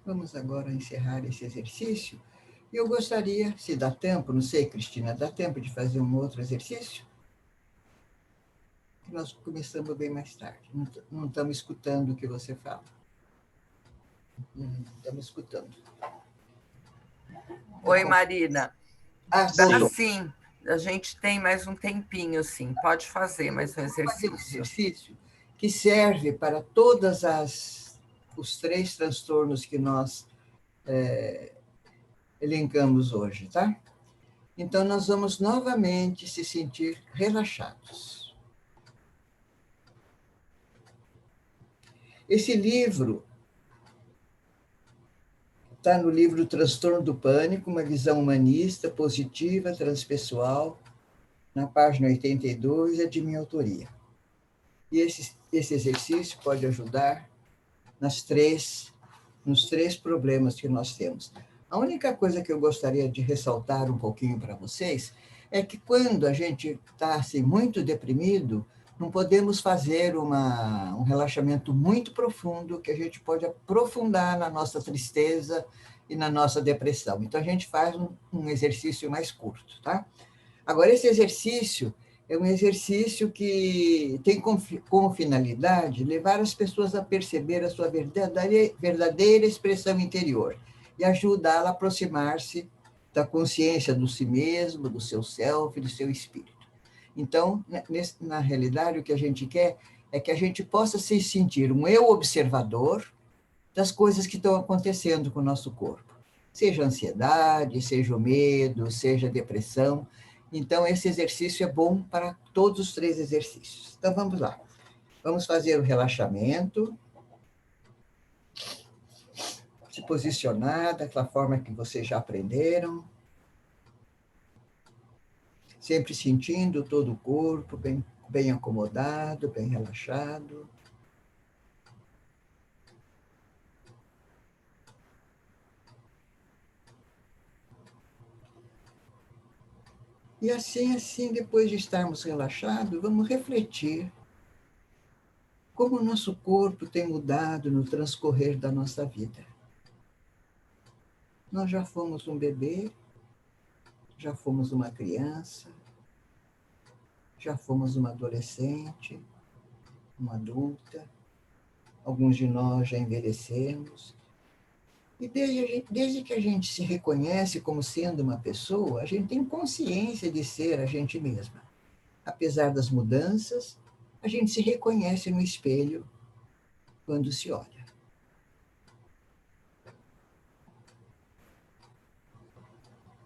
Vamos agora encerrar esse exercício. E eu gostaria, se dá tempo, não sei, Cristina, dá tempo de fazer um outro exercício? Nós começamos bem mais tarde, não estamos escutando o que você fala. Estamos escutando. Oi, Marina. Dá sim, a gente tem mais um tempinho, sim. Pode fazer mais um exercício. Um exercício que serve para todas os 3 transtornos que nós elencamos hoje, tá? Então, nós vamos novamente se sentir relaxados. Esse livro está no livro Transtorno do Pânico, uma visão humanista, positiva, transpessoal, na página 82, é de minha autoria. E esse exercício pode ajudar nos 3 problemas que nós temos. A única coisa que eu gostaria de ressaltar um pouquinho para vocês é que quando a gente está assim, muito deprimido, não podemos fazer um relaxamento muito profundo, que a gente pode aprofundar na nossa tristeza e na nossa depressão. Então, a gente faz um exercício mais curto, tá? Agora, esse exercício é um exercício que tem como finalidade levar as pessoas a perceber a sua verdadeira expressão interior e ajudá-la a aproximar-se da consciência do si mesmo, do seu self, do seu espírito. Então, na realidade, o que a gente quer é que a gente possa se sentir um eu observador das coisas que estão acontecendo com o nosso corpo. Seja ansiedade, seja o medo, seja a depressão. Então, esse exercício é bom para todos os 3 exercícios. Então, vamos lá. Vamos fazer o relaxamento. Se posicionar daquela forma que vocês já aprenderam. Sempre sentindo todo o corpo bem acomodado, bem relaxado. E assim, depois de estarmos relaxados, vamos refletir como o nosso corpo tem mudado no transcorrer da nossa vida. Nós já fomos um bebê, já fomos uma criança, já fomos uma adolescente, uma adulta, alguns de nós já envelhecemos. E desde que a gente se reconhece como sendo uma pessoa, a gente tem consciência de ser a gente mesma. Apesar das mudanças, a gente se reconhece no espelho quando se olha.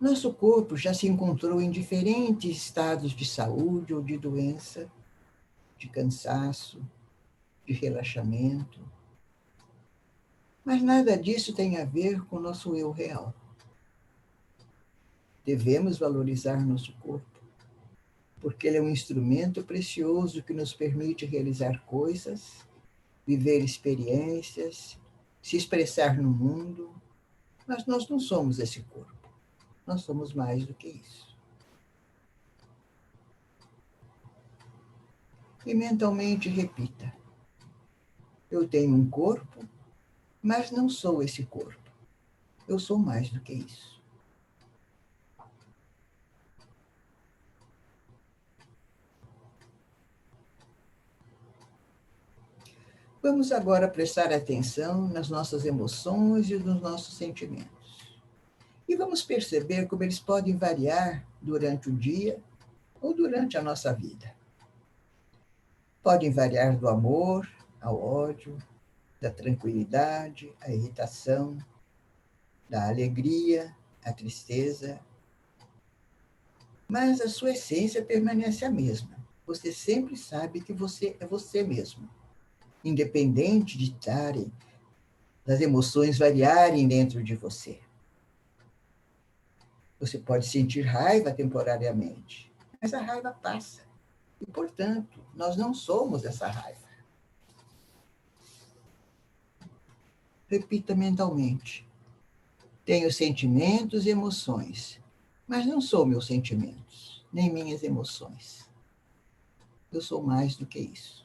Nosso corpo já se encontrou em diferentes estados de saúde ou de doença, de cansaço, de relaxamento. Mas nada disso tem a ver com o nosso eu real. Devemos valorizar nosso corpo, porque ele é um instrumento precioso que nos permite realizar coisas, viver experiências, se expressar no mundo, mas nós não somos esse corpo. Nós somos mais do que isso. E mentalmente repita: eu tenho um corpo, mas não sou esse corpo. Eu sou mais do que isso. Vamos agora prestar atenção nas nossas emoções e nos nossos sentimentos. E vamos perceber como eles podem variar durante o dia ou durante a nossa vida. Podem variar do amor ao ódio, da tranquilidade à irritação, da alegria à tristeza. Mas a sua essência permanece a mesma. Você sempre sabe que você é você mesmo, independente de estarem, das emoções variarem dentro de você. Você pode sentir raiva temporariamente, mas a raiva passa. E, portanto, nós não somos essa raiva. Repita mentalmente: tenho sentimentos e emoções, mas não sou meus sentimentos, nem minhas emoções. Eu sou mais do que isso.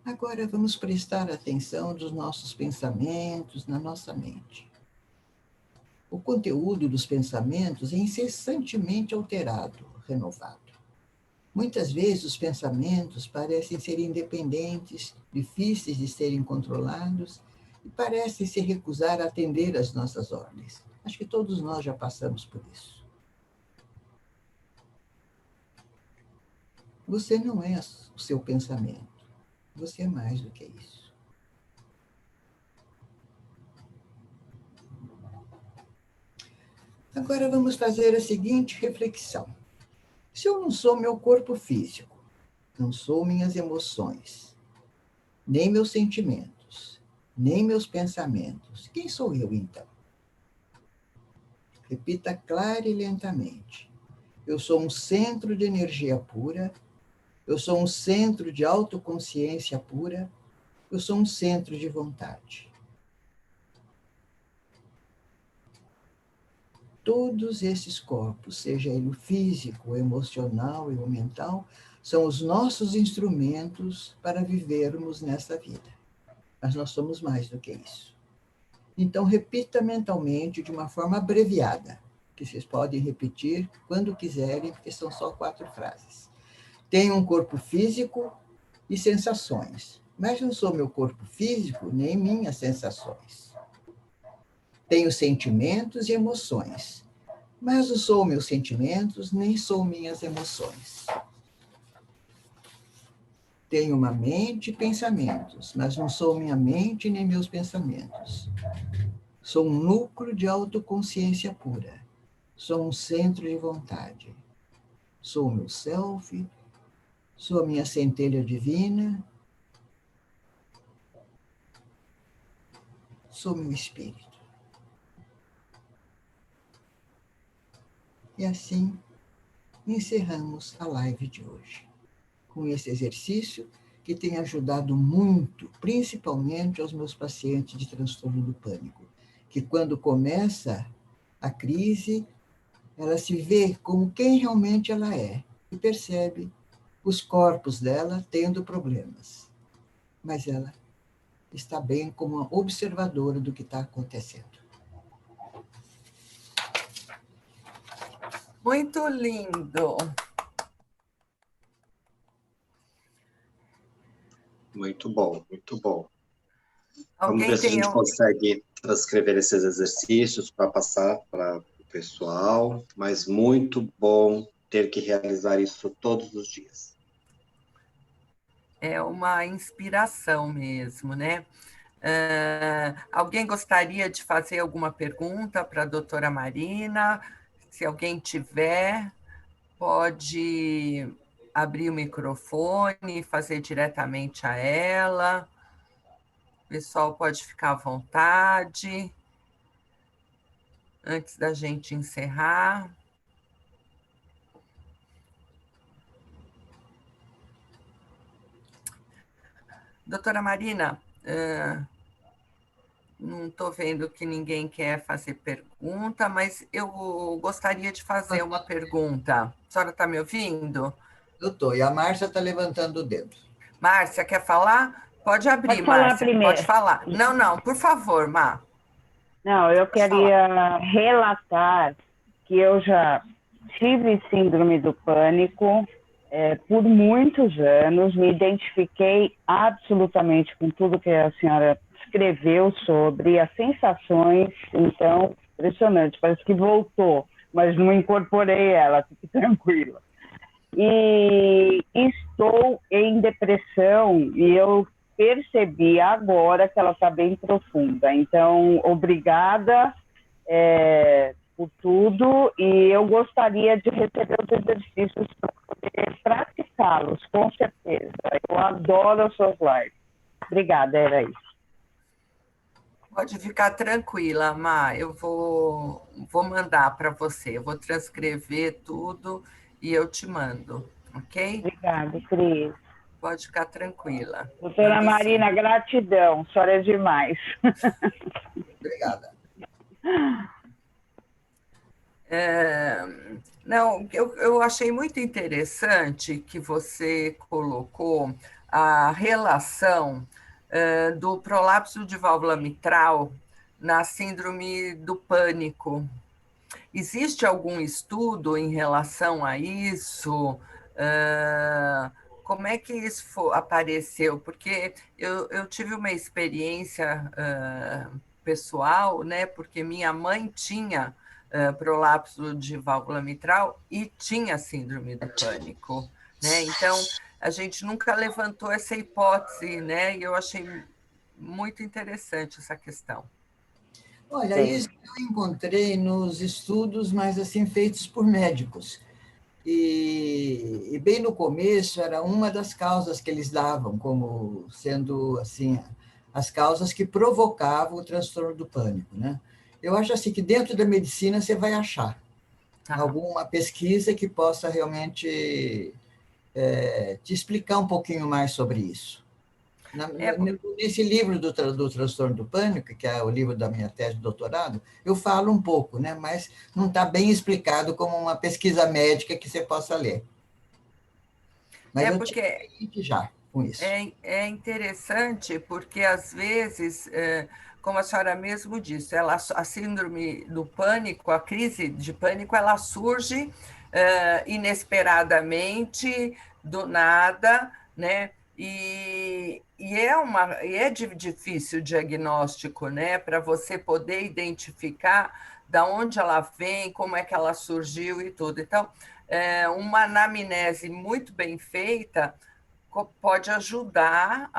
Agora vamos prestar atenção nos nossos pensamentos, na nossa mente. O conteúdo dos pensamentos é incessantemente alterado, renovado. Muitas vezes os pensamentos parecem ser independentes, difíceis de serem controlados e parecem se recusar a atender às nossas ordens. Acho que todos nós já passamos por isso. Você não é o seu pensamento. Você é mais do que isso. Agora vamos fazer a seguinte reflexão. Se eu não sou meu corpo físico, não sou minhas emoções, nem meus sentimentos, nem meus pensamentos, quem sou eu então? Repita clara e lentamente: eu sou um centro de energia pura, eu sou um centro de autoconsciência pura, eu sou um centro de vontade. Todos esses corpos, seja ele o físico, o emocional e o mental, são os nossos instrumentos para vivermos nessa vida. Mas nós somos mais do que isso. Então, repita mentalmente de uma forma abreviada, que vocês podem repetir quando quiserem, porque são só 4 frases. Tenho um corpo físico e sensações, mas não sou meu corpo físico nem minhas sensações. Tenho sentimentos e emoções, mas não sou meus sentimentos nem sou minhas emoções. Tenho uma mente e pensamentos, mas não sou minha mente nem meus pensamentos. Sou um núcleo de autoconsciência pura. Sou um centro de vontade. Sou o meu self, sou a minha centelha divina, sou meu espírito. E assim encerramos a live de hoje, com esse exercício que tem ajudado muito, principalmente aos meus pacientes de transtorno do pânico, que quando começa a crise, ela se vê como quem realmente ela é e percebe os corpos dela tendo problemas. Mas ela está bem como uma observadora do que está acontecendo. Muito lindo. Muito bom, muito bom. Alguém Vamos ver se a gente consegue transcrever esses exercícios para passar para o pessoal, mas muito bom ter que realizar isso todos os dias. É uma inspiração mesmo, né? Alguém gostaria de fazer alguma pergunta para a doutora Marina? Se alguém tiver, pode abrir o microfone e fazer diretamente a ela. O pessoal pode ficar à vontade. Antes da gente encerrar. Doutora Marina, não estou vendo que ninguém quer fazer pergunta, mas eu gostaria de fazer uma pergunta. A senhora está me ouvindo? Eu estou, e a Márcia está levantando o dedo. Márcia, quer falar? Pode abrir, Márcia, pode falar. Não, por favor, Má. Não, eu queria relatar que eu já tive síndrome do pânico por muitos anos, me identifiquei absolutamente com tudo que a senhora escreveu sobre as sensações, então, impressionante, parece que voltou, mas não incorporei ela, fique tranquila. E estou em depressão e eu percebi agora que ela está bem profunda. Então, obrigada por tudo e eu gostaria de receber os exercícios para poder praticá-los, com certeza. Eu adoro as suas lives. Obrigada, era isso. Pode ficar tranquila, Má. Eu vou mandar para você. Eu vou transcrever tudo e eu te mando, ok? Obrigada, Cris. Pode ficar tranquila. Doutora Marina, gratidão. A senhora é demais. Obrigada. Não, eu achei muito interessante que você colocou a relação do prolapso de válvula mitral na síndrome do pânico. Existe algum estudo em relação a isso? Como é que isso apareceu? Porque eu tive uma experiência pessoal, né? Porque minha mãe tinha prolapso de válvula mitral e tinha síndrome do pânico, né? Então, a gente nunca levantou essa hipótese, né? E eu achei muito interessante essa questão. Olha, isso eu encontrei nos estudos, mas assim, feitos por médicos. E bem no começo era uma das causas que eles davam como sendo assim as causas que provocavam o transtorno do pânico, né? Eu acho assim que dentro da medicina você vai achar. alguma pesquisa que possa realmente te explicar um pouquinho mais sobre isso. Nesse livro do transtorno do pânico, que é o livro da minha tese de doutorado, eu falo um pouco, né? Mas não está bem explicado como uma pesquisa médica que você possa ler. Mas eu tive experiência já com isso. É interessante porque, às vezes, como a senhora mesmo disse, a síndrome do pânico, a crise de pânico, ela surge inesperadamente, do nada, né? E é difícil o diagnóstico, né? Para você poder identificar da onde ela vem, como é que ela surgiu e tudo. Então, uma anamnese muito bem feita pode ajudar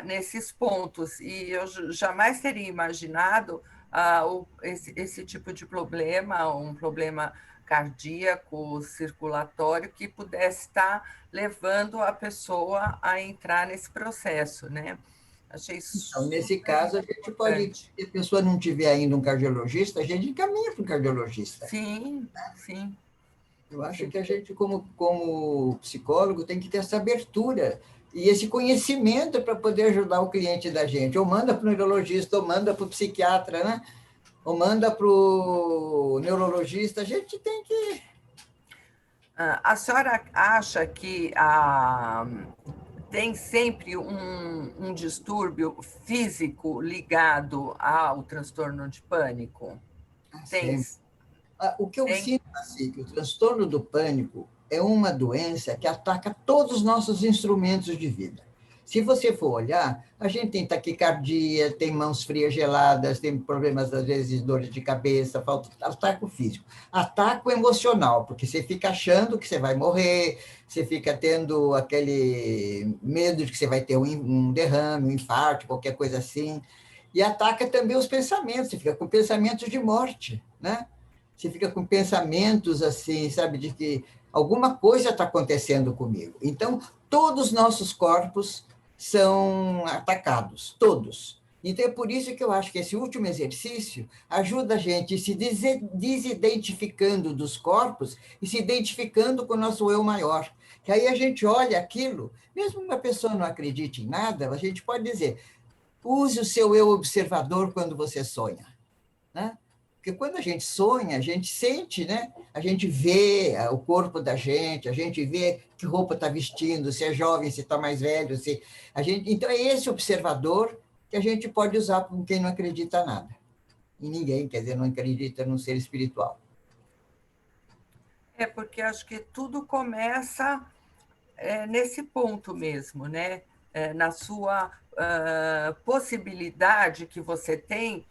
nesses pontos. E eu jamais teria imaginado esse tipo de problema, um problema cardíaco, circulatório, que pudesse estar levando a pessoa a entrar nesse processo, né? Achei isso. Então, nesse caso, a gente pode, se a pessoa não tiver ainda um cardiologista, a gente encaminha para o cardiologista. Sim, sim. Eu acho que a gente, como psicólogo, tem que ter essa abertura e esse conhecimento para poder ajudar o cliente da gente. Ou manda para o neurologista, ou manda para o psiquiatra, né? Ou manda para o neurologista. A gente tem que... A senhora acha que tem sempre um distúrbio físico ligado ao transtorno de pânico? Tem. O que eu sinto assim, que o transtorno do pânico é uma doença que ataca todos os nossos instrumentos de vida. Se você for olhar, a gente tem taquicardia, tem mãos frias geladas, tem problemas, às vezes, dores de cabeça, ataque físico. Ataque emocional, porque você fica achando que você vai morrer, você fica tendo aquele medo de que você vai ter um derrame, um infarto, qualquer coisa assim. E ataca também os pensamentos, você fica com pensamentos de morte, né? Você fica com pensamentos assim, sabe, de que alguma coisa está acontecendo comigo. Então, todos os nossos corpos são atacados, todos. Então, é por isso que eu acho que esse último exercício ajuda a gente se desidentificando dos corpos e se identificando com o nosso eu maior. Que aí a gente olha aquilo, mesmo uma pessoa não acredite em nada, a gente pode dizer, use o seu eu observador quando você sonha, né? Porque quando a gente sonha, a gente sente, né? A gente vê o corpo da gente, a gente vê que roupa está vestindo, se é jovem, se está mais velho. Então, é esse observador que a gente pode usar com quem não acredita nada. Em ninguém, quer dizer, não acredita num ser espiritual. Porque acho que tudo começa nesse ponto mesmo, né? Na sua possibilidade que você tem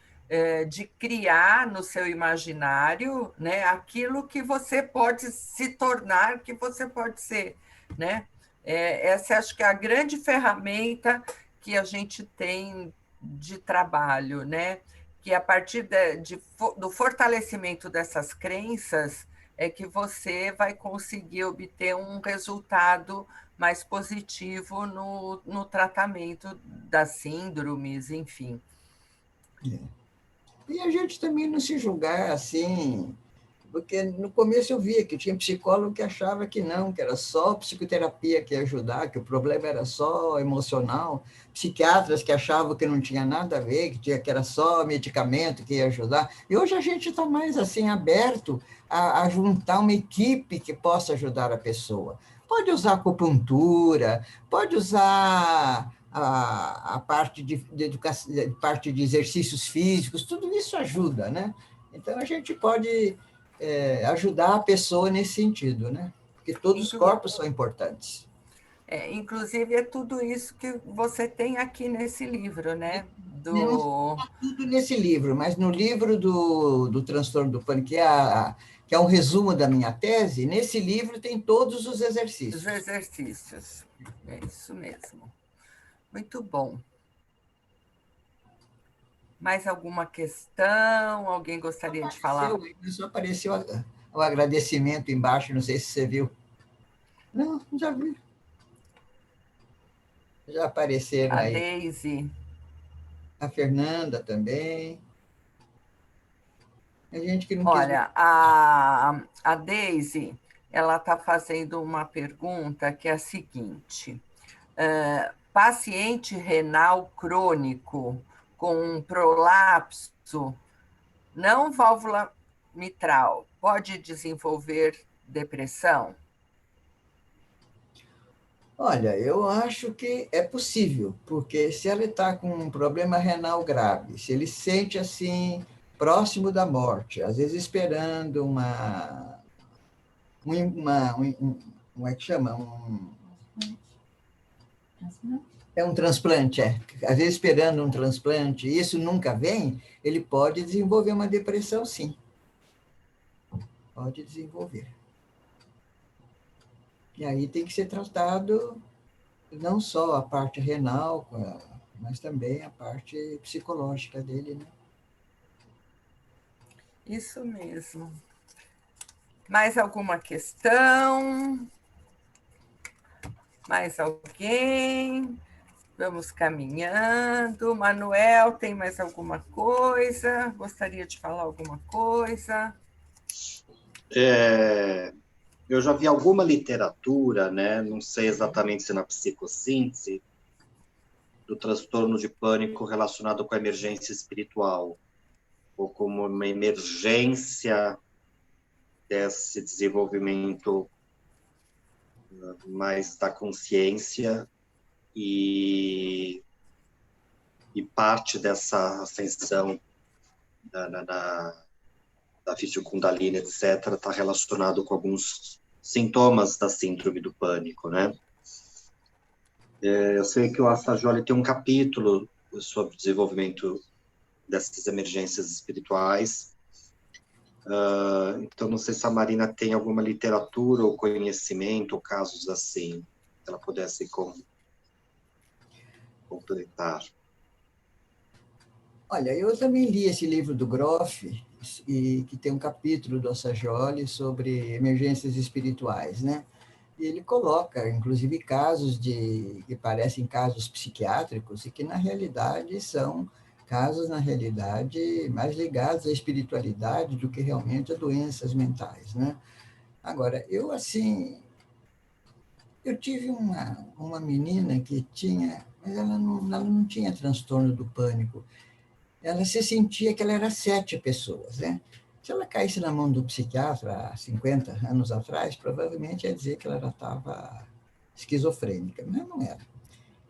de criar no seu imaginário, né, aquilo que você pode se tornar, que você pode ser, né? Essa acho que é a grande ferramenta que a gente tem de trabalho, né? Que a partir do fortalecimento dessas crenças é que você vai conseguir obter um resultado mais positivo no tratamento das síndromes, enfim. E a gente também não se julgar assim, porque no começo eu via que tinha psicólogo que achava que não, que era só psicoterapia que ia ajudar, que o problema era só emocional, psiquiatras que achavam que não tinha nada a ver, que era só medicamento que ia ajudar. E hoje a gente está mais assim aberto a juntar uma equipe que possa ajudar a pessoa. Pode usar acupuntura, pode usar a parte de educação, parte de exercícios físicos, tudo isso ajuda, né? Então, a gente pode ajudar a pessoa nesse sentido, né? Porque todos os corpos são importantes. Inclusive, é tudo isso que você tem aqui nesse livro, né? Não tudo nesse livro, mas no livro do transtorno do pânico, que é um resumo da minha tese, nesse livro tem todos os exercícios. Os exercícios, é isso mesmo. Muito bom. Mais alguma questão? Alguém gostaria de falar? Só apareceu o agradecimento embaixo, não sei se você viu. Não, já vi. Já apareceram aí. A Deise. A Fernanda também. A gente que não Olha, a Deise, ela está fazendo uma pergunta que é a seguinte: paciente renal crônico com um prolapso, não válvula mitral, pode desenvolver depressão? Olha, eu acho que é possível, porque se ela está com um problema renal grave, se ele sente assim, próximo da morte, às vezes esperando como é que chama? É um transplante, é. Às vezes esperando um transplante, e isso nunca vem, ele pode desenvolver uma depressão, sim. Pode desenvolver. E aí tem que ser tratado não só a parte renal, mas também a parte psicológica dele, né? Isso mesmo. Mais alguma questão? Mais alguém? Vamos caminhando. Manuel, tem mais alguma coisa? Gostaria de falar alguma coisa? Eu já vi alguma literatura, né? Não sei exatamente se na psicossíntese, do transtorno de pânico relacionado com a emergência espiritual, ou como uma emergência desse desenvolvimento mais da consciência e parte dessa ascensão da Vishu Kundalini, etc., está relacionado com alguns sintomas da síndrome do pânico, né? Eu sei que o Assagioli tem um capítulo sobre o desenvolvimento dessas emergências espirituais. Então, não sei se a Marina tem alguma literatura ou conhecimento, ou casos assim, que ela pudesse completar. Olha, eu também li esse livro do Groff, e que tem um capítulo do Assagioli sobre emergências espirituais, né? E ele coloca, inclusive, casos que parecem casos psiquiátricos e que, na realidade, são casos, na realidade, mais ligados à espiritualidade do que realmente a doenças mentais, né? Agora, eu tive uma menina que tinha, mas ela não tinha transtorno do pânico. Ela se sentia que ela era 7 pessoas, né? Se ela caísse na mão do psiquiatra há 50 anos atrás, provavelmente ia dizer que ela já estava esquizofrênica, mas não era.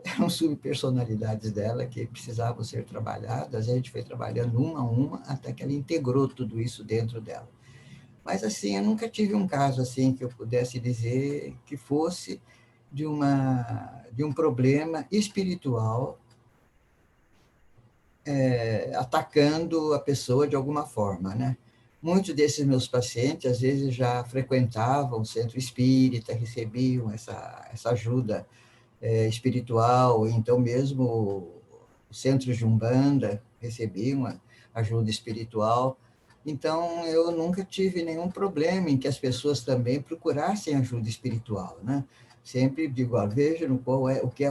Eram subpersonalidades dela que precisavam ser trabalhadas, a gente foi trabalhando uma a uma até que ela integrou tudo isso dentro dela. Mas, assim, eu nunca tive um caso assim que eu pudesse dizer que fosse de um problema espiritual atacando a pessoa de alguma forma, né? Muitos desses meus pacientes, às vezes, já frequentavam o centro espírita, recebiam essa ajuda espiritual, então mesmo os centros de Umbanda recebiam ajuda espiritual. Então, eu nunca tive nenhum problema em que as pessoas também procurassem ajuda espiritual, né? Sempre digo, veja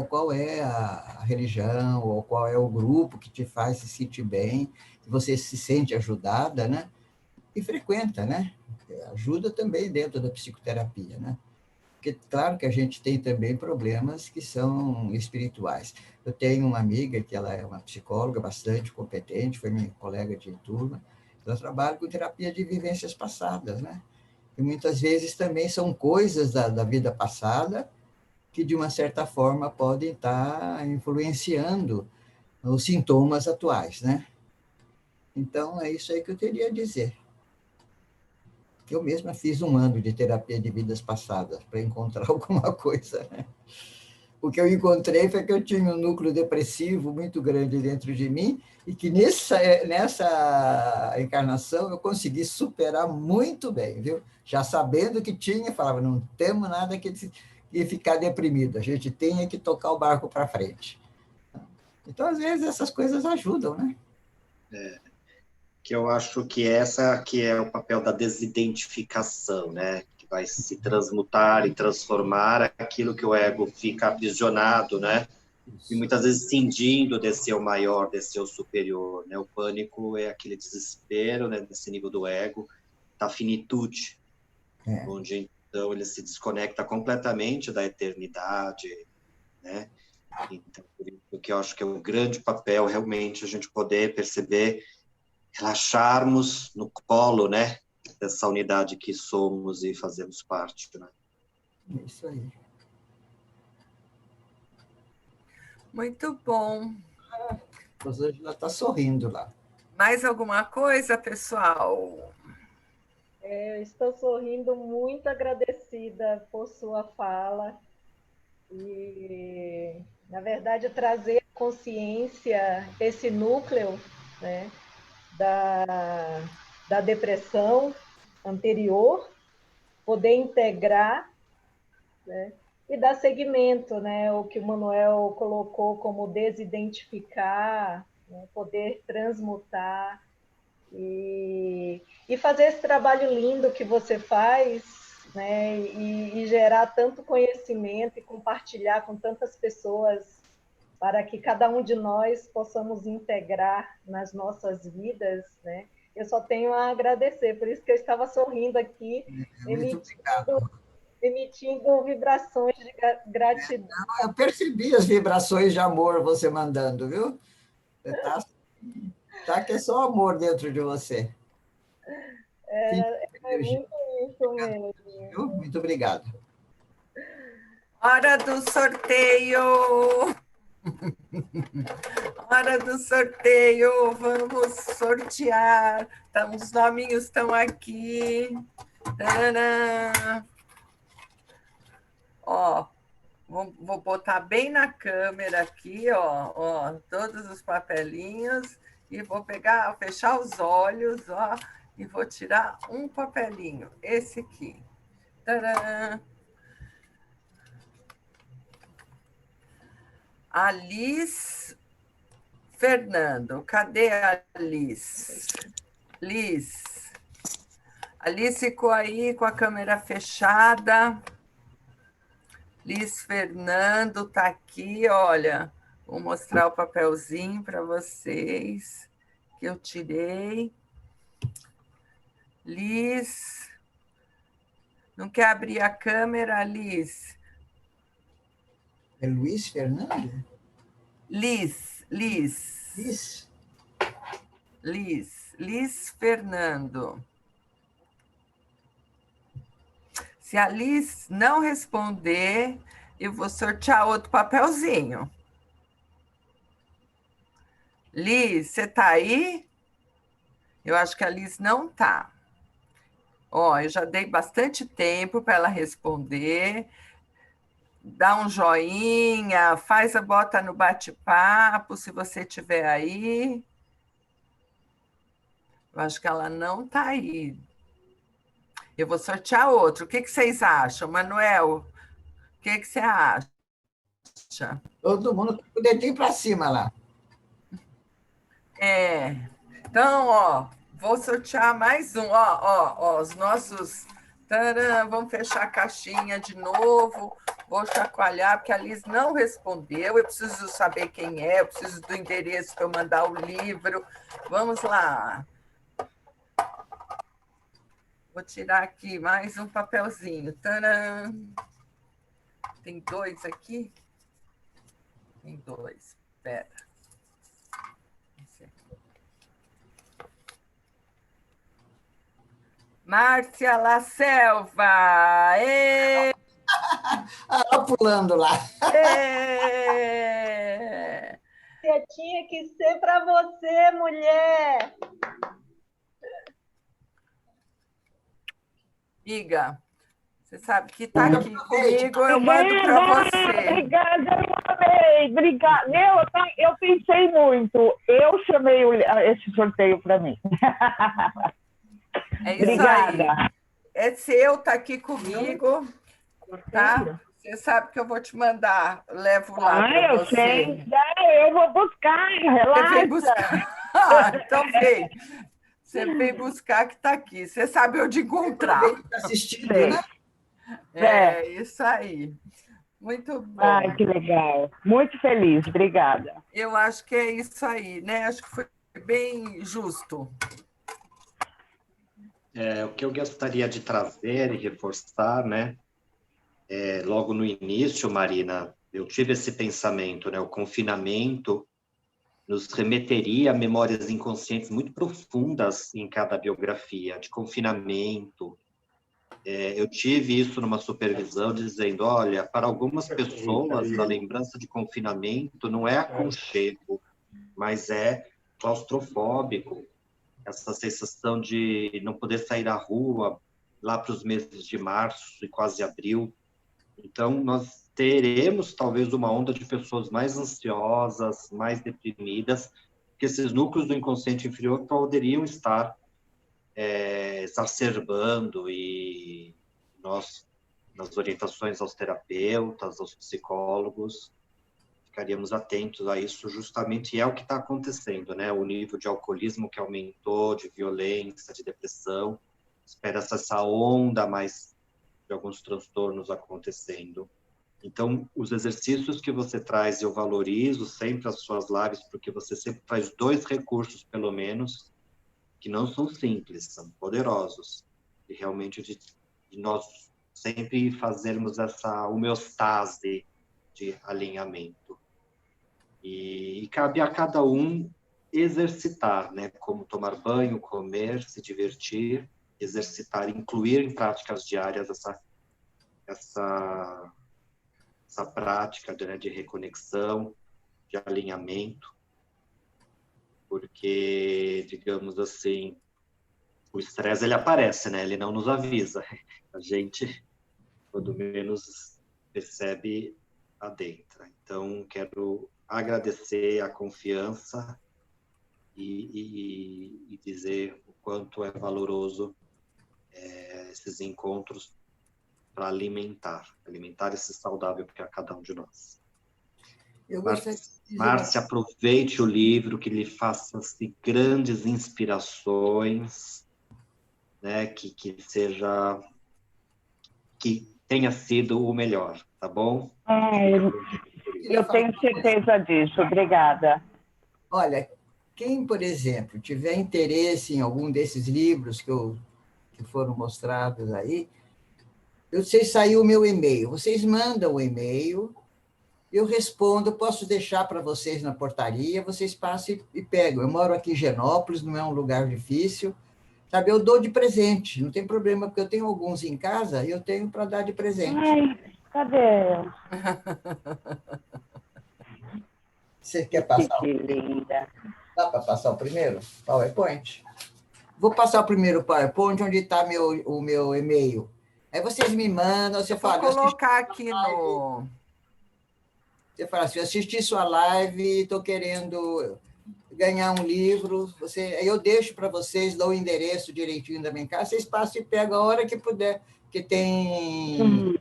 qual é a religião, ou qual é o grupo que te faz se sentir bem, que você se sente ajudada, né? E frequenta, né? Ajuda também dentro da psicoterapia, né? Porque, claro que a gente tem também problemas que são espirituais. Eu tenho uma amiga que ela é uma psicóloga bastante competente, foi minha colega de turma, ela trabalha com terapia de vivências passadas, né? E muitas vezes também são coisas da vida passada que, de uma certa forma, podem estar influenciando os sintomas atuais, né? Então, é isso aí que eu teria a dizer. Eu mesma fiz 1 ano de terapia de vidas passadas para encontrar alguma coisa, né? O que eu encontrei foi que eu tinha um núcleo depressivo muito grande dentro de mim e que nessa encarnação eu consegui superar muito bem, viu? Já sabendo que tinha, falava, não temos nada que ficar deprimido, a gente tem que tocar o barco para frente. Então, às vezes, essas coisas ajudam, né? Que eu acho que essa que é o papel da desidentificação, né? Que vai se transmutar e transformar aquilo que o ego fica aprisionado, né? e muitas vezes cindindo desse eu maior, desse eu superior, né? O pânico é aquele desespero, né, desse nível do ego, da finitude, onde então ele se desconecta completamente da eternidade, né? Então, por isso que eu acho que é um grande papel realmente a gente poder perceber, relaxarmos no colo, né, dessa unidade que somos e fazemos parte, né? É isso aí. Muito bom. A Rosângela está sorrindo lá. Mais alguma coisa, pessoal? Eu estou sorrindo, muito agradecida por sua fala. E, na verdade, trazer consciência, esse núcleo, né, da depressão anterior, poder integrar, né, e dar seguimento, né, o que o Manuel colocou como desidentificar, né, poder transmutar e fazer esse trabalho lindo que você faz, né, e gerar tanto conhecimento e compartilhar com tantas pessoas para que cada um de nós possamos integrar nas nossas vidas, né? Eu só tenho a agradecer, por isso que eu estava sorrindo aqui, Muito obrigado. emitindo vibrações de gratidão. Eu percebi as vibrações de amor você mandando, viu? Você tá que é só amor dentro de você. É muito isso mesmo. Viu? Muito obrigado. Hora do sorteio! Hora do sorteio! Vamos sortear! Os nominhos estão aqui. Tadã! Ó, vou botar bem na câmera aqui, ó, todos os papelinhos, e vou pegar, fechar os olhos, ó, e vou tirar um papelinho, esse aqui. Tadã! Alice Fernando, cadê a Alice? Liz. Alice ficou aí com a câmera fechada. Liz Fernando está aqui, olha. Vou mostrar o papelzinho para vocês que eu tirei. Liz. Não quer abrir a câmera, Liz? É Luiz Fernando? Liz. Liz Fernando. Se a Liz não responder, eu vou sortear outro papelzinho. Liz, você está aí? Eu acho que a Liz não está. Ó, eu já dei bastante tempo para ela responder. Dá um joinha, bota no bate-papo, se você estiver aí. Eu acho que ela não está aí. Eu vou sortear outro. O que vocês acham? Manuel, o que você acha? Todo mundo com o dedinho para cima lá. Então, ó, vou sortear mais um. Ó, os nossos... Tcharam, vamos fechar a caixinha de novo. Vou chacoalhar, porque a Liz não respondeu. Eu preciso saber quem é, eu preciso do endereço para eu mandar o livro. Vamos lá. Vou tirar aqui mais um papelzinho. Tcharam. Tem dois aqui? Tem dois. Espera. Márcia La Selva! Ela pulando lá. Tinha que ser para você, mulher! Amiga, você sabe que está aqui comigo, eu mando para você. Obrigada, eu amei. Obrigada. Eu pensei muito. Eu chamei esse sorteio para mim. É isso. Obrigada. Aí. É seu, está aqui comigo, tá? Você sabe que eu vou te mandar, levo lá para você. Sei. Eu vou buscar, relaxa. Você vem buscar. Então vem. Você vem buscar que está aqui. Você sabe onde encontrar. Está assistindo, né? É isso aí. Muito bom. Ai, que legal. Muito feliz, obrigada. Eu acho que é isso aí, né? Acho que foi bem justo. O que eu gostaria de trazer e reforçar, né? Logo no início, Marina, eu tive esse pensamento, né? O confinamento nos remeteria a memórias inconscientes muito profundas em cada biografia, de confinamento. Eu tive isso numa supervisão, dizendo, olha, para algumas pessoas, a lembrança de confinamento não é aconchego, mas é claustrofóbico, essa sensação de não poder sair à rua lá para os meses de março e quase abril. Então, nós teremos talvez uma onda de pessoas mais ansiosas, mais deprimidas, que esses núcleos do inconsciente inferior poderiam estar exacerbando, e nós, nas orientações aos terapeutas, aos psicólogos, ficaríamos atentos a isso justamente, e é o que está acontecendo, né? O nível de alcoolismo que aumentou, de violência, de depressão, espera-se essa onda mais de alguns transtornos acontecendo. Então, os exercícios que você traz, eu valorizo sempre as suas lives, porque você sempre traz 2 recursos, pelo menos, que não são simples, são poderosos, e realmente de nós sempre fazermos essa homeostase de alinhamento. E cabe a cada um exercitar, né? Como tomar banho, comer, se divertir, exercitar, incluir em práticas diárias essa prática de reconexão, de alinhamento, porque, digamos assim, o estresse ele aparece, né? Ele não nos avisa. A gente, quando menos, percebe adentra. Então, quero agradecer a confiança e dizer o quanto é valoroso esses encontros para alimentar esse saudável que é cada um de nós. Márcia, aproveite o livro, que lhe faça assim, grandes inspirações, né? Que tenha sido o melhor, tá bom? Eu tenho certeza disso, obrigada. Olha, quem, por exemplo, tiver interesse em algum desses livros que foram mostrados aí, eu sei sair o meu e-mail. Vocês mandam o e-mail, eu respondo, posso deixar para vocês na portaria, vocês passam e pegam. Eu moro aqui em Genópolis, não é um lugar difícil, sabe? Eu dou de presente, não tem problema, porque eu tenho alguns em casa e eu tenho para dar de presente. Ai, cadê? Você quer passar? Que linda. Dá para passar o primeiro? PowerPoint? Vou passar o primeiro PowerPoint, onde está o meu e-mail. Aí vocês me mandam, você fala... Vou colocar aqui no... Você fala assim, eu assisti sua live, estou querendo ganhar um livro, aí eu deixo para vocês, dou o endereço direitinho da minha casa, vocês passam e pegam a hora que puder, porque tem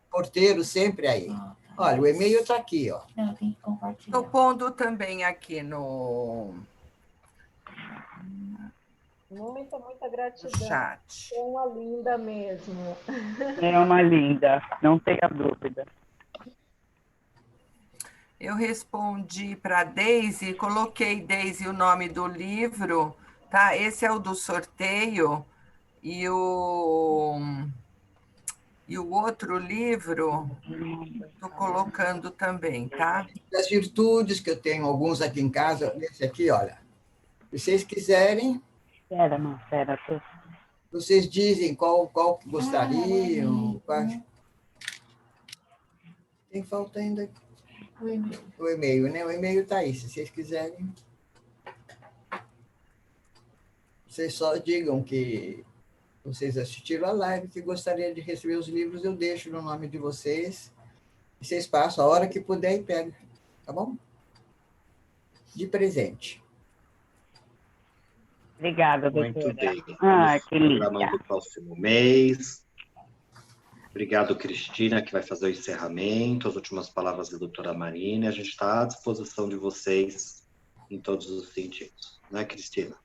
porteiro sempre aí. Olha, o e-mail está aqui, ó. Não, tem que compartilhar. Estou pondo também aqui no... Muita gratidão. Chat. É uma linda mesmo. É uma linda, não tenha dúvida. Eu respondi para Deise, coloquei, Deise, o nome do livro, tá? Esse é o do sorteio, e o outro livro, estou colocando também, tá? As virtudes, que eu tenho alguns aqui em casa, esse aqui, olha. Se vocês quiserem... Espera. Vocês dizem qual que gostariam. Tem falta ainda o e-mail, né? O e-mail está aí, se vocês quiserem. Vocês só digam que vocês assistiram a live, que gostaria de receber os livros, eu deixo no nome de vocês. E vocês passam a hora que puder e pegam, tá bom? De presente. Obrigada, doutora. Muito bem. Que linda. Programando o próximo mês. Obrigado, Cristina, que vai fazer o encerramento, as últimas palavras da doutora Marina. A gente está à disposição de vocês em todos os sentidos. Não é, Cristina?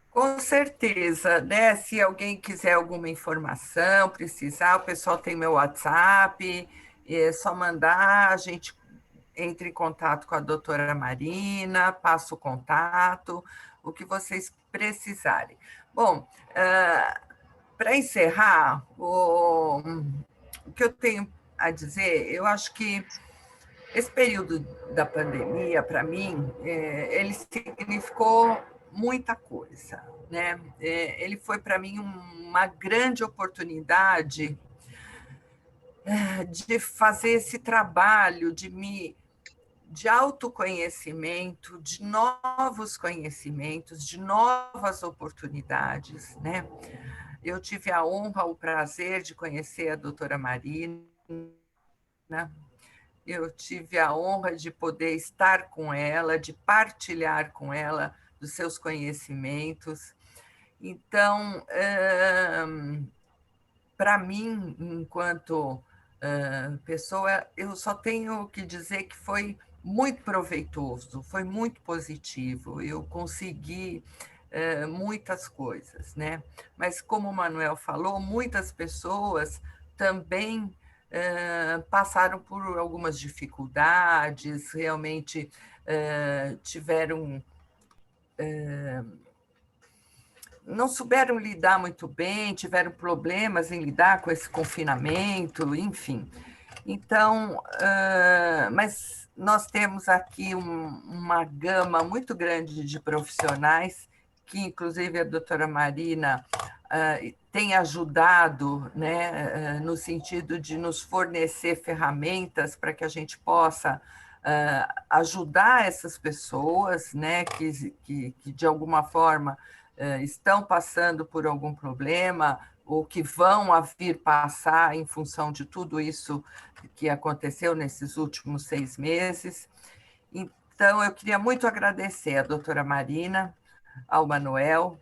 Com certeza, né? Se alguém quiser alguma informação, precisar, o pessoal tem meu WhatsApp, É só mandar, a gente entra em contato com a doutora Marina, passa o contato, o que vocês precisarem. Bom, para encerrar, o que eu tenho a dizer, eu acho que esse período da pandemia, para mim, ele significou muita coisa, né? Ele foi, para mim, uma grande oportunidade de fazer esse trabalho de autoconhecimento, de novos conhecimentos, de novas oportunidades, né? Eu tive a honra, o prazer de conhecer a doutora Marina, eu tive a honra de poder estar com ela, de partilhar com ela dos seus conhecimentos. Então, para mim, enquanto pessoa, eu só tenho que dizer que foi muito proveitoso, foi muito positivo. Eu consegui muitas coisas, né? Mas, como o Manuel falou, muitas pessoas também passaram por algumas dificuldades, realmente tiveram. Não souberam lidar muito bem, tiveram problemas em lidar com esse confinamento, enfim. Então, mas nós temos aqui uma gama muito grande de profissionais, que inclusive a doutora Marina tem ajudado, né, no sentido de nos fornecer ferramentas para que a gente possa ajudar essas pessoas, né, que de alguma forma estão passando por algum problema ou que vão a vir passar em função de tudo isso que aconteceu nesses últimos 6 meses. Então, eu queria muito agradecer à doutora Marina, ao Manuel,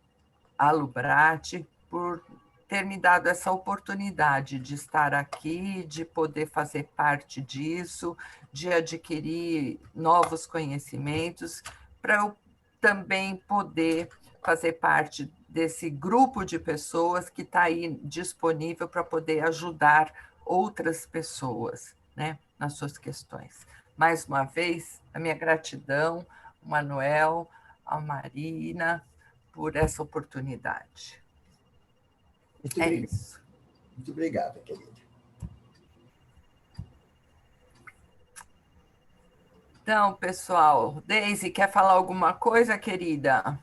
à Lubrati, por ter me dado essa oportunidade de estar aqui, de poder fazer parte disso, de adquirir novos conhecimentos, para eu também poder fazer parte desse grupo de pessoas que está aí disponível para poder ajudar outras pessoas, né, nas suas questões. Mais uma vez, a minha gratidão, ao Manuel, à Marina, por essa oportunidade. Muito obrigado. Isso. Muito obrigada, querida. Então, pessoal, Deise, quer falar alguma coisa, querida?